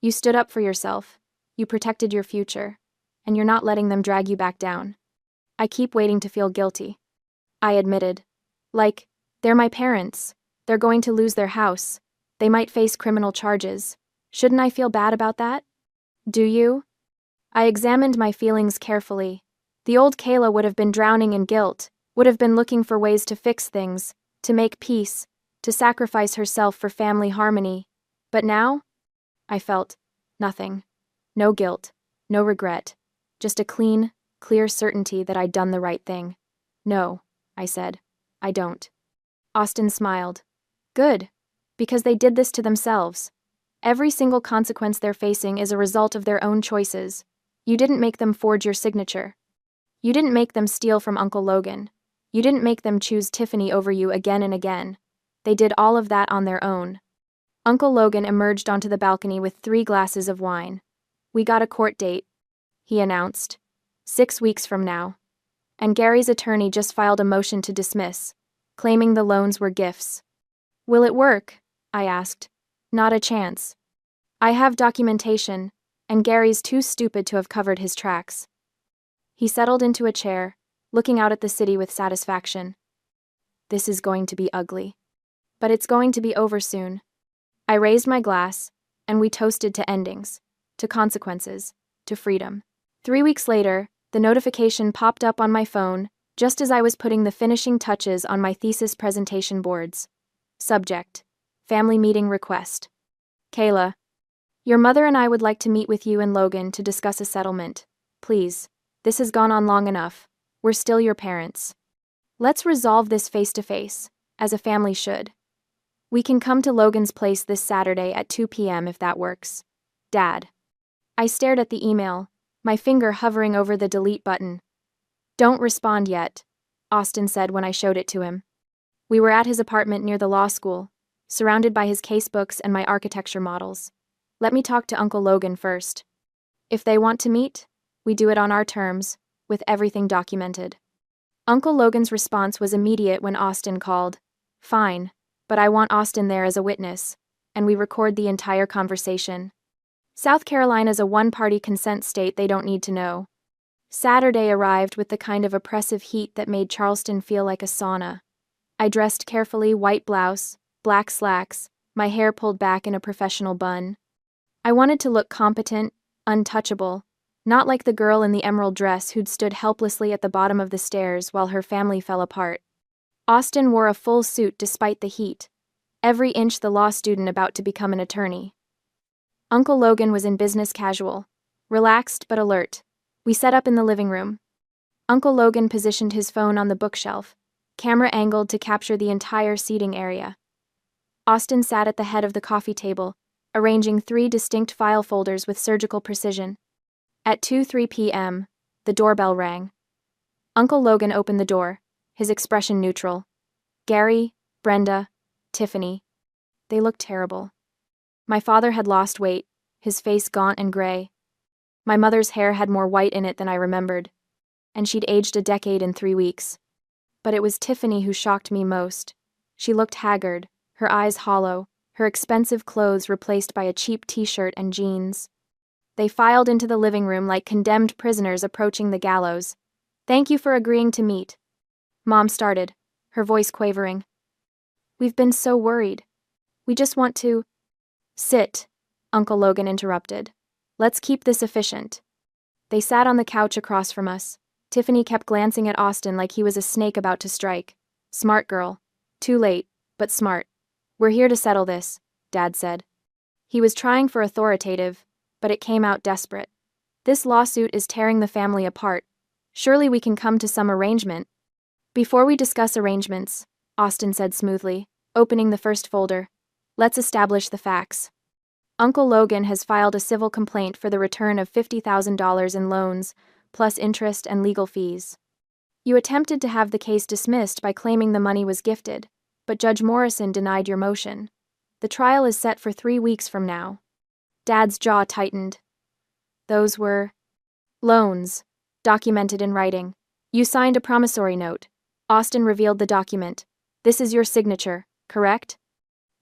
You stood up for yourself. You protected your future. And you're not letting them drag you back down." "I keep waiting to feel guilty," I admitted. "Like, they're my parents. They're going to lose their house. They might face criminal charges. Shouldn't I feel bad about that?" "Do you?" I examined my feelings carefully. The old Kayla would have been drowning in guilt, would have been looking for ways to fix things, to make peace, to sacrifice herself for family harmony. But now? I felt nothing. No guilt, no regret. Just a clean, clear certainty that I'd done the right thing. "No," I said. "I don't." Austin smiled. "Good. Because they did this to themselves. Every single consequence they're facing is a result of their own choices. You didn't make them forge your signature. You didn't make them steal from Uncle Logan. You didn't make them choose Tiffany over you again and again. They did all of that on their own." Uncle Logan emerged onto the balcony with 3 glasses of wine. "We got a court date," he announced. 6 weeks from now. And Gary's attorney just filed a motion to dismiss, claiming the loans were gifts. "Will it work?" I asked. "Not a chance. I have documentation, and Gary's too stupid to have covered his tracks." He settled into a chair, looking out at the city with satisfaction. "This is going to be ugly. But it's going to be over soon." I raised my glass, and we toasted to endings, to consequences, to freedom. 3 weeks later, the notification popped up on my phone, just as I was putting the finishing touches on my thesis presentation boards. Subject: Family Meeting Request. "Kayla, your mother and I would like to meet with you and Logan to discuss a settlement. Please, this has gone on long enough. We're still your parents. Let's resolve this face-to-face, as a family should. We can come to Logan's place this Saturday at 2 p.m. if that works. Dad." I stared at the email, my finger hovering over the delete button. "Don't respond yet," Austin said when I showed it to him. We were at his apartment near the law school, surrounded by his casebooks and my architecture models. "Let me talk to Uncle Logan first. If they want to meet, we do it on our terms, with everything documented." Uncle Logan's response was immediate when Austin called. "Fine, but I want Austin there as a witness," and we record the entire conversation. South Carolina's a one-party consent state they don't need to know. Saturday arrived with the kind of oppressive heat that made Charleston feel like a sauna. I dressed carefully, white blouse, black slacks, my hair pulled back in a professional bun. I wanted to look competent, untouchable, not like the girl in the emerald dress who'd stood helplessly at the bottom of the stairs while her family fell apart. Austin wore a full suit despite the heat, every inch the law student about to become an attorney. Uncle Logan was in business casual, relaxed but alert. We set up in the living room. Uncle Logan positioned his phone on the bookshelf, camera angled to capture the entire seating area. Austin sat at the head of the coffee table, arranging 3 distinct file folders with surgical precision. At 2:03 p.m., the doorbell rang. Uncle Logan opened the door, his expression neutral. Gary, Brenda, Tiffany. They looked terrible. My father had lost weight, his face gaunt and gray. My mother's hair had more white in it than I remembered, and she'd aged a decade in 3 weeks. But it was Tiffany who shocked me most. She looked haggard, her eyes hollow, her expensive clothes replaced by a cheap t-shirt and jeans. They filed into the living room like condemned prisoners approaching the gallows. "Thank you for agreeing to meet." Mom started, her voice quavering. "We've been so worried. We just want to—" "Sit," Uncle Logan interrupted. "Let's keep this efficient." They sat on the couch across from us. Tiffany kept glancing at Austin like he was a snake about to strike. "Smart girl. Too late, but smart. We're here to settle this," Dad said. He was trying for authoritative, but it came out desperate. "This lawsuit is tearing the family apart. Surely we can come to some arrangement." "Before we discuss arrangements," Austin said smoothly, opening the first folder, "let's establish the facts. Uncle Logan has filed a civil complaint for the return of $50,000 in loans, plus interest and legal fees. You attempted to have the case dismissed by claiming the money was gifted, but Judge Morrison denied your motion. The trial is set for 3 weeks from now." Dad's jaw tightened. "Those were loans, documented in writing. You signed a promissory note." Austin revealed the document. "This is your signature, correct?"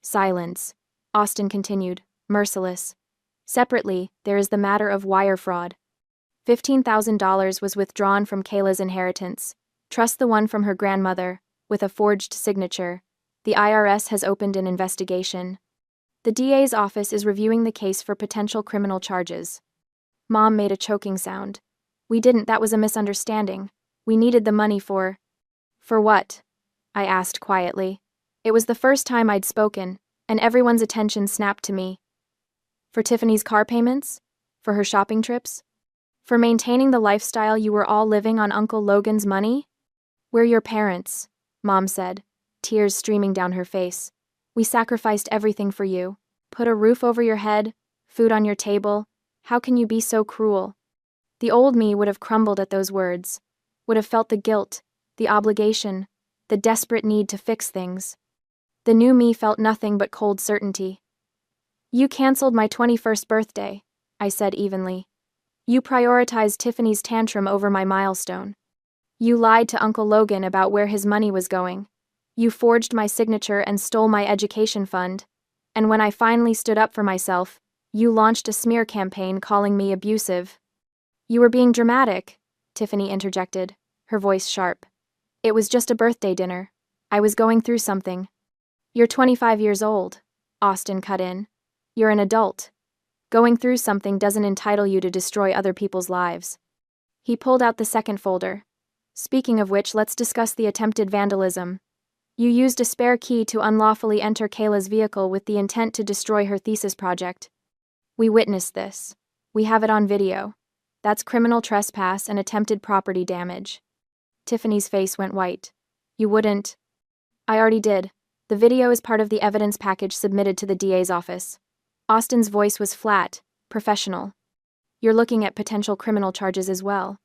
Silence. Austin continued, merciless. "Separately, there is the matter of wire fraud. $15,000 was withdrawn from Kayla's inheritance. Trust the one from her grandmother, with a forged signature. The IRS has opened an investigation. The DA's office is reviewing the case for potential criminal charges." Mom made a choking sound. "We didn't, that was a misunderstanding. We needed the money for—" "For what?" I asked quietly. It was the first time I'd spoken, and everyone's attention snapped to me. "For Tiffany's car payments? For her shopping trips? For maintaining the lifestyle you were all living on Uncle Logan's money?" "We're your parents," Mom said, tears streaming down her face. "We sacrificed everything for you. Put a roof over your head, food on your table. How can you be so cruel?" The old me would have crumbled at those words, would have felt the guilt, the obligation, the desperate need to fix things. The new me felt nothing but cold certainty. "You canceled my 21st birthday," I said evenly. "You prioritized Tiffany's tantrum over my milestone. You lied to Uncle Logan about where his money was going. You forged my signature and stole my education fund. And when I finally stood up for myself, you launched a smear campaign calling me abusive." "You were being dramatic," Tiffany interjected, her voice sharp. "It was just a birthday dinner. I was going through something." "You're 25 years old," Austin cut in. "You're an adult. Going through something doesn't entitle you to destroy other people's lives." He pulled out the second folder. "Speaking of which, let's discuss the attempted vandalism. You used a spare key to unlawfully enter Kayla's vehicle with the intent to destroy her thesis project. We witnessed this. We have it on video. That's criminal trespass and attempted property damage." Tiffany's face went white. "You wouldn't—" "I already did. The video is part of the evidence package submitted to the DA's office." Austin's voice was flat, professional. "You're looking at potential criminal charges as well."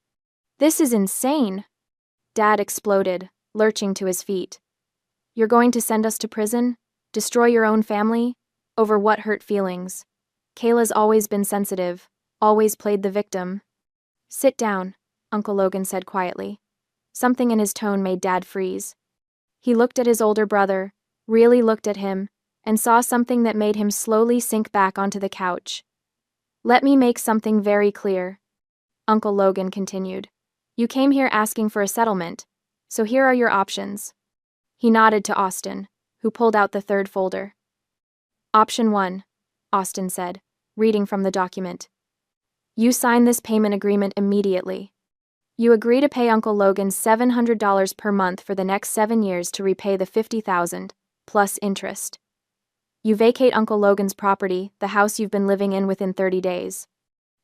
"This is insane!" Dad exploded, lurching to his feet. "You're going to send us to prison? Destroy your own family? Over what hurt feelings? Kayla's always been sensitive, always played the victim." "Sit down," Uncle Logan said quietly. Something in his tone made Dad freeze. He looked at his older brother, really looked at him, and saw something that made him slowly sink back onto the couch. Let me make something very clear, Uncle Logan continued. You came here asking for a settlement, so here are your options. He nodded to Austin, who pulled out the third folder. Option 1, Austin said, reading from the document. You sign this payment agreement immediately. You agree to pay Uncle Logan $700 per month for the next 7 years to repay the $50,000, plus interest. You vacate Uncle Logan's property, the house you've been living in, within 30 days.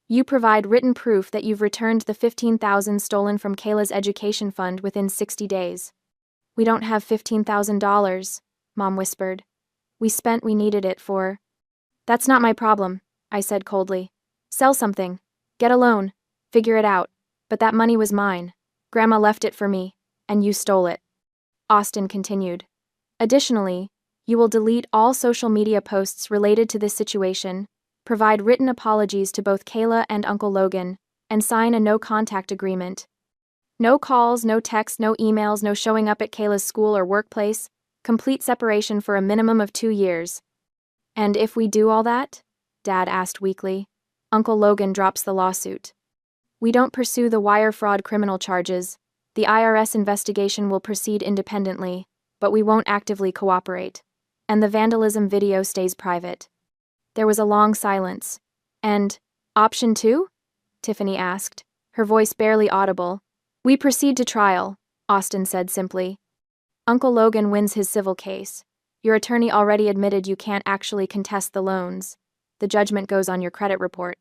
You provide written proof that you've returned the $15,000 stolen from Kayla's education fund within 60 days. We don't have $15,000, Mom whispered. We needed it for. That's not my problem, I said coldly. Sell something. Get a loan. Figure it out. But that money was mine. Grandma left it for me, and you stole it. Austin continued. Additionally, you will delete all social media posts related to this situation, provide written apologies to both Kayla and Uncle Logan, and sign a no-contact agreement. No calls, no texts, no emails, no showing up at Kayla's school or workplace, complete separation for a minimum of 2 years. And if we do all that? Dad asked weakly. Uncle Logan drops the lawsuit. We don't pursue the wire fraud criminal charges. The IRS investigation will proceed independently, but we won't actively cooperate. And the vandalism video stays private. There was a long silence. And, option 2? Tiffany asked, her voice barely audible. We proceed to trial, Austin said simply. Uncle Logan wins his civil case. Your attorney already admitted you can't actually contest the loans. The judgment goes on your credit report.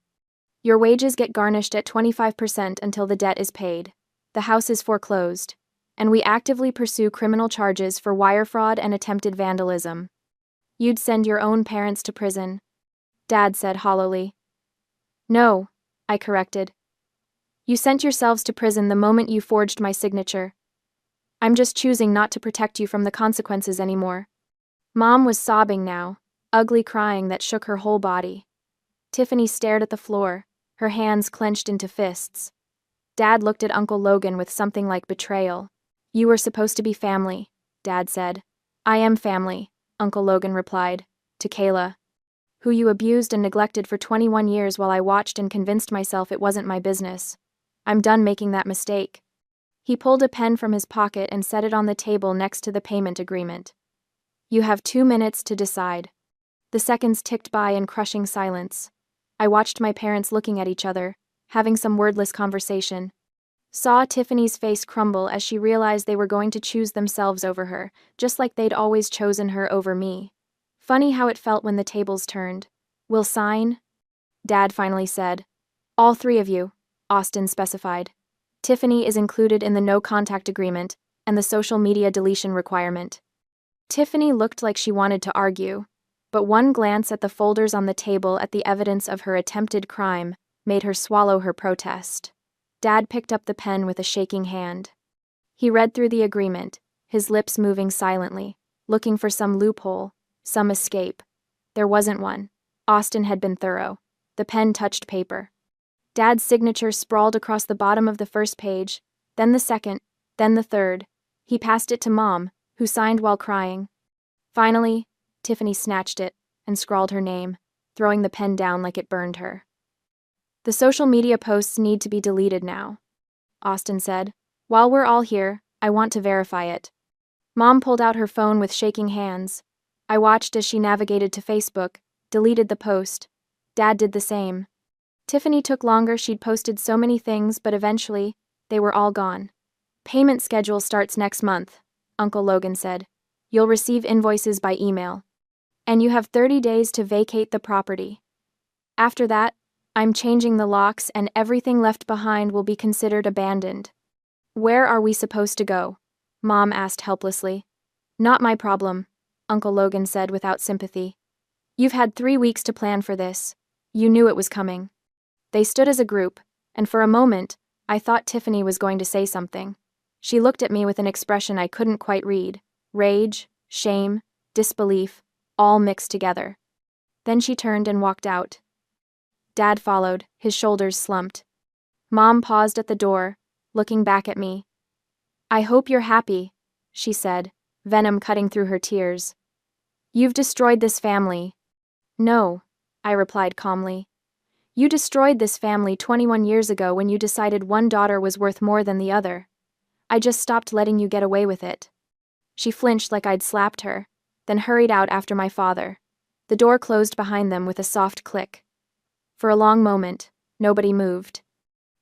Your wages get garnished at 25% until the debt is paid. The house is foreclosed. And we actively pursue criminal charges for wire fraud and attempted vandalism. You'd send your own parents to prison, Dad said hollowly. No, I corrected. You sent yourselves to prison the moment you forged my signature. I'm just choosing not to protect you from the consequences anymore. Mom was sobbing now, ugly crying that shook her whole body. Tiffany stared at the floor, her hands clenched into fists. Dad looked at Uncle Logan with something like betrayal. You were supposed to be family, Dad said. I am family, Uncle Logan replied, to Kayla, who you abused and neglected for 21 years while I watched and convinced myself it wasn't my business. I'm done making that mistake. He pulled a pen from his pocket and set it on the table next to the payment agreement. You have 2 minutes to decide. The seconds ticked by in crushing silence. I watched my parents looking at each other, having some wordless conversation. Saw Tiffany's face crumble as she realized they were going to choose themselves over her, just like they'd always chosen her over me. Funny how it felt when the tables turned. We'll sign? Dad finally said. All 3 of you, Austin specified. Tiffany is included in the no-contact agreement and the social media deletion requirement. Tiffany looked like she wanted to argue, but one glance at the folders on the table at the evidence of her attempted crime made her swallow her protest. Dad picked up the pen with a shaking hand. He read through the agreement, his lips moving silently, looking for some loophole, some escape. There wasn't one. Austin had been thorough. The pen touched paper. Dad's signature sprawled across the bottom of the first page, then the second, then the third. He passed it to Mom, who signed while crying. Finally, Tiffany snatched it and scrawled her name, throwing the pen down like it burned her. The social media posts need to be deleted now, Austin said. While we're all here, I want to verify it. Mom pulled out her phone with shaking hands. I watched as she navigated to Facebook, deleted the post. Dad did the same. Tiffany took longer. She'd posted so many things, but eventually, they were all gone. Payment schedule starts next month, Uncle Logan said. You'll receive invoices by email. And you have 30 days to vacate the property. After that, I'm changing the locks and everything left behind will be considered abandoned. Where are we supposed to go? Mom asked helplessly. Not my problem, Uncle Logan said without sympathy. You've had 3 weeks to plan for this. You knew it was coming. They stood as a group, and for a moment, I thought Tiffany was going to say something. She looked at me with an expression I couldn't quite read. Rage, shame, disbelief, all mixed together. Then she turned and walked out. Dad followed, his shoulders slumped. Mom paused at the door, looking back at me. I hope you're happy, she said, venom cutting through her tears. You've destroyed this family. No, I replied calmly. You destroyed this family 21 years ago when you decided one daughter was worth more than the other. I just stopped letting you get away with it." She flinched like I'd slapped her, then hurried out after my father. The door closed behind them with a soft click. For a long moment, nobody moved.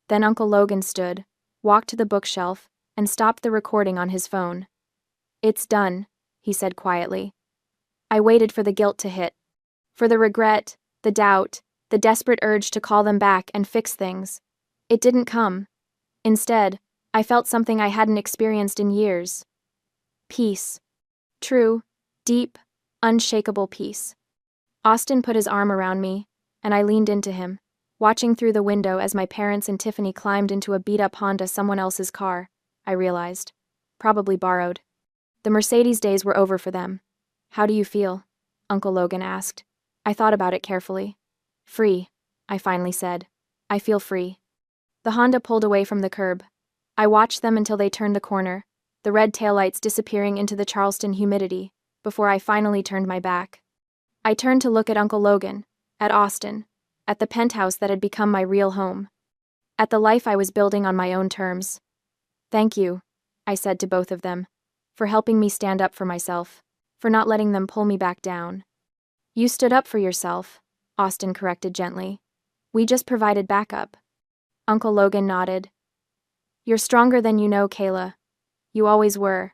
Then Uncle Logan stood, walked to the bookshelf, and stopped the recording on his phone. "It's done," he said quietly. I waited for the guilt to hit. For the regret, the doubt, the desperate urge to call them back and fix things. It didn't come. Instead, I felt something I hadn't experienced in years. Peace. True, deep, unshakable peace. Austin put his arm around me, and I leaned into him, watching through the window as my parents and Tiffany climbed into a beat-up Honda, someone else's car, I realized. Probably borrowed. The Mercedes days were over for them. "How do you feel?" Uncle Logan asked. I thought about it carefully. "Free," I finally said. "I feel free." The Honda pulled away from the curb. I watched them until they turned the corner, the red taillights disappearing into the Charleston humidity, before I finally turned my back. I turned to look at Uncle Logan, at Austin, at the penthouse that had become my real home, at the life I was building on my own terms. "Thank you," I said to both of them, "for helping me stand up for myself, for not letting them pull me back down." "You stood up for yourself," Austin corrected gently. "We just provided backup." Uncle Logan nodded. "You're stronger than you know, Kayla. You always were.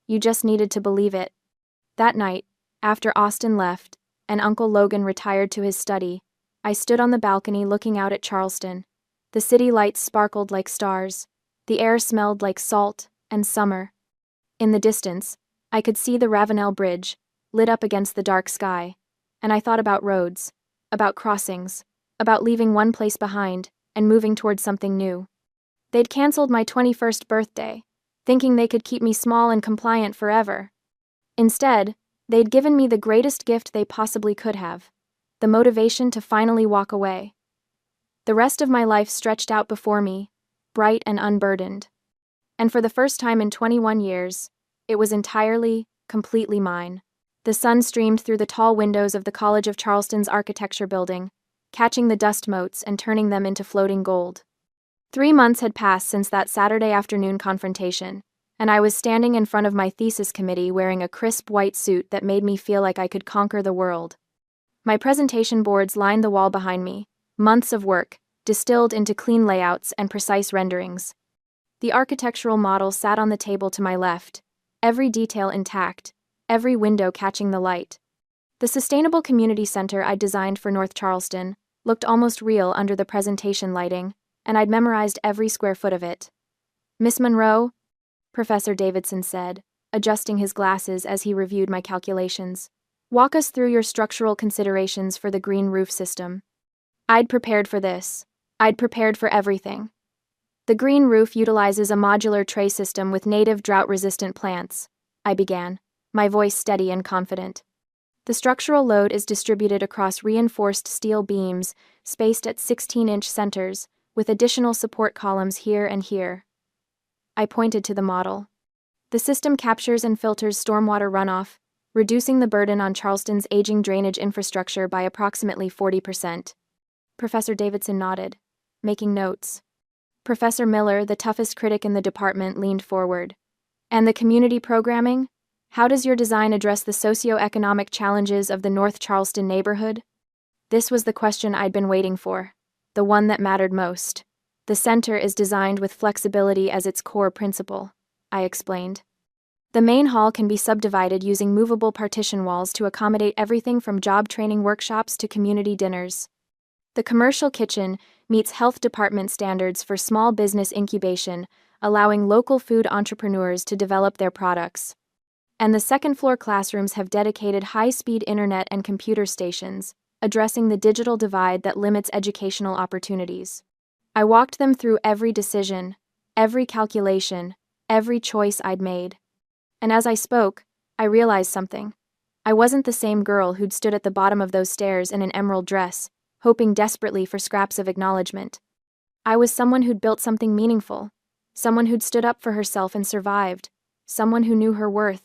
You just needed to believe it." That night, after Austin left, and Uncle Logan retired to his study, I stood on the balcony looking out at Charleston. The city lights sparkled like stars. The air smelled like salt and summer. In the distance, I could see the Ravenel Bridge, lit up against the dark sky, and I thought about roads, about crossings, about leaving one place behind and moving towards something new. They'd canceled my 21st birthday, thinking they could keep me small and compliant forever. Instead, they'd given me the greatest gift they possibly could have, the motivation to finally walk away. The rest of my life stretched out before me, bright and unburdened. And for the first time in 21 years, it was entirely, completely mine. The sun streamed through the tall windows of the College of Charleston's architecture building, catching the dust motes and turning them into floating gold. 3 months had passed since that Saturday afternoon confrontation, and I was standing in front of my thesis committee wearing a crisp white suit that made me feel like I could conquer the world. My presentation boards lined the wall behind me, months of work, distilled into clean layouts and precise renderings. The architectural model sat on the table to my left, every detail intact, every window catching the light. The Sustainable Community Center I'd designed for North Charleston looked almost real under the presentation lighting, and I'd memorized every square foot of it. "Miss Monroe," Professor Davidson said, adjusting his glasses as he reviewed my calculations, "walk us through your structural considerations for the green roof system." I'd prepared for this. I'd prepared for everything. "The green roof utilizes a modular tray system with native drought-resistant plants," I began, my voice steady and confident. "The structural load is distributed across reinforced steel beams, spaced at 16-inch centers, with additional support columns here and here." I pointed to the model. "The system captures and filters stormwater runoff, reducing the burden on Charleston's aging drainage infrastructure by approximately 40%. Professor Davidson nodded, making notes. Professor Miller, the toughest critic in the department, leaned forward. "And the community programming? How does your design address the socio-economic challenges of the North Charleston neighborhood?" This was the question I'd been waiting for, the one that mattered most. "The center is designed with flexibility as its core principle," I explained. "The main hall can be subdivided using movable partition walls to accommodate everything from job training workshops to community dinners. The commercial kitchen meets health department standards for small business incubation, allowing local food entrepreneurs to develop their products. And the second-floor classrooms have dedicated high-speed internet and computer stations, addressing the digital divide that limits educational opportunities." I walked them through every decision, every calculation, every choice I'd made. And as I spoke, I realized something. I wasn't the same girl who'd stood at the bottom of those stairs in an emerald dress, hoping desperately for scraps of acknowledgement. I was someone who'd built something meaningful, someone who'd stood up for herself and survived, someone who knew her worth.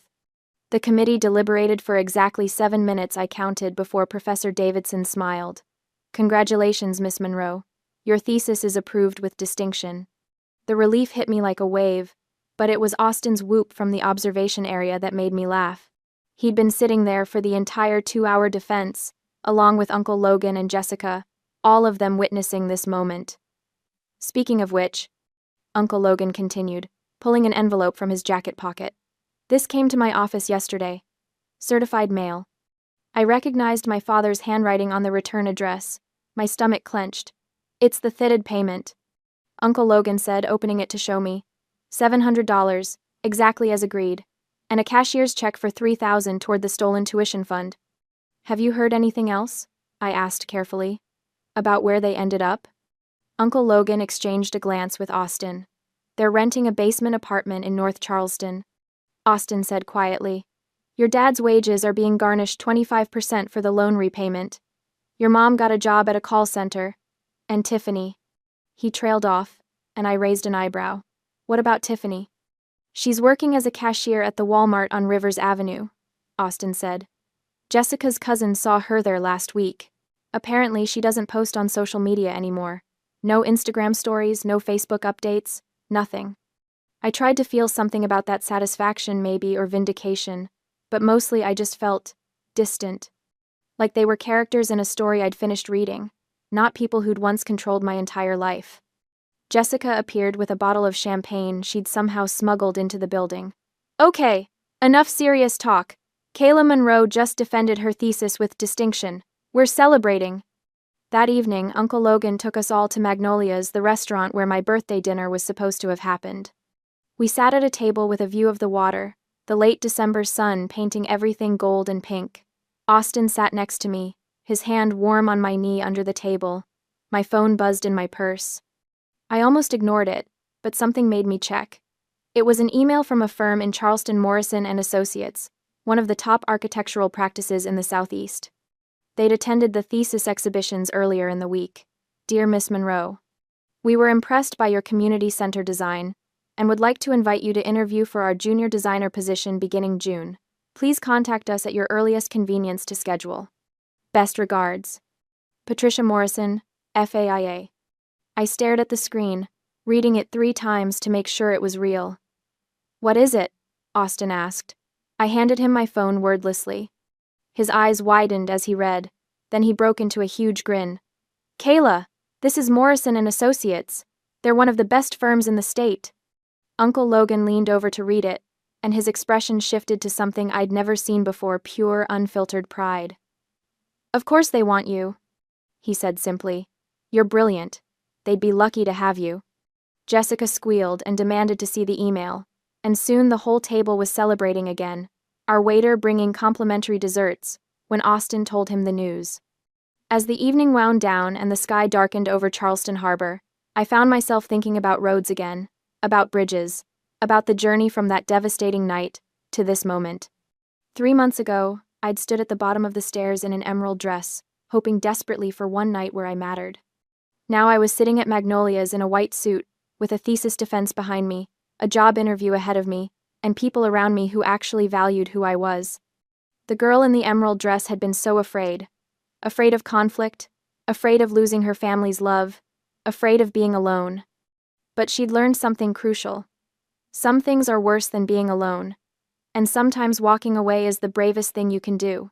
The committee deliberated for exactly 7 minutes, I counted, before Professor Davidson smiled. Congratulations, Miss Monroe. Your thesis is approved with distinction. The relief hit me like a wave, but it was Austin's whoop from the observation area that made me laugh. He'd been sitting there for the entire 2-hour defense, along with Uncle Logan and Jessica, all of them witnessing this moment. Speaking of which, Uncle Logan continued, pulling an envelope from his jacket pocket. This came to my office yesterday. Certified mail. I recognized my father's handwriting on the return address. My stomach clenched. It's the thitted payment. Uncle Logan said, opening it to show me. $700, exactly as agreed, and a cashier's check for $3,000 toward the stolen tuition fund. Have you heard anything else? I asked carefully. About where they ended up? Uncle Logan exchanged a glance with Austin. They're renting a basement apartment in North Charleston. Austin said quietly. Your dad's wages are being garnished 25% for the loan repayment. Your mom got a job at a call center. And Tiffany. He trailed off, and I raised an eyebrow. What about Tiffany? She's working as a cashier at the Walmart on Rivers Avenue, Austin said. Jessica's cousin saw her there last week. Apparently, she doesn't post on social media anymore. No Instagram stories, no Facebook updates, nothing. I tried to feel something about that satisfaction maybe, or vindication, but mostly I just felt distant. Like they were characters in a story I'd finished reading, not people who'd once controlled my entire life. Jessica appeared with a bottle of champagne she'd somehow smuggled into the building. Okay, enough serious talk. Kayla Monroe just defended her thesis with distinction. We're celebrating. That evening, Uncle Logan took us all to Magnolia's, the restaurant where my birthday dinner was supposed to have happened. We sat at a table with a view of the water, the late December sun painting everything gold and pink. Austin sat next to me, his hand warm on my knee under the table. My phone buzzed in my purse. I almost ignored it, but something made me check. It was an email from a firm in Charleston, Morrison and Associates, one of the top architectural practices in the Southeast. They'd attended the thesis exhibitions earlier in the week. Dear Miss Monroe, we were impressed by your community center design and would like to invite you to interview for our junior designer position beginning June. Please contact us at your earliest convenience to schedule. Best regards. Patricia Morrison, FAIA. I stared at the screen, reading it 3 times to make sure it was real. What is it? Austin asked. I handed him my phone wordlessly. His eyes widened as he read, then he broke into a huge grin. Kayla, this is Morrison and Associates. They're one of the best firms in the state. Uncle Logan leaned over to read it, and his expression shifted to something I'd never seen before, pure, unfiltered pride. Of course they want you, he said simply. You're brilliant. They'd be lucky to have you. Jessica squealed and demanded to see the email, and soon the whole table was celebrating again, our waiter bringing complimentary desserts, when Austin told him the news. As the evening wound down and the sky darkened over Charleston Harbor, I found myself thinking about roads again, about bridges, about the journey from that devastating night to this moment. 3 months ago, I'd stood at the bottom of the stairs in an emerald dress, hoping desperately for one night where I mattered. Now I was sitting at Magnolia's in a white suit, with a thesis defense behind me, a job interview ahead of me, and people around me who actually valued who I was. The girl in the emerald dress had been so afraid. Afraid of conflict, afraid of losing her family's love, afraid of being alone. But she'd learned something crucial. Some things are worse than being alone, and sometimes walking away is the bravest thing you can do.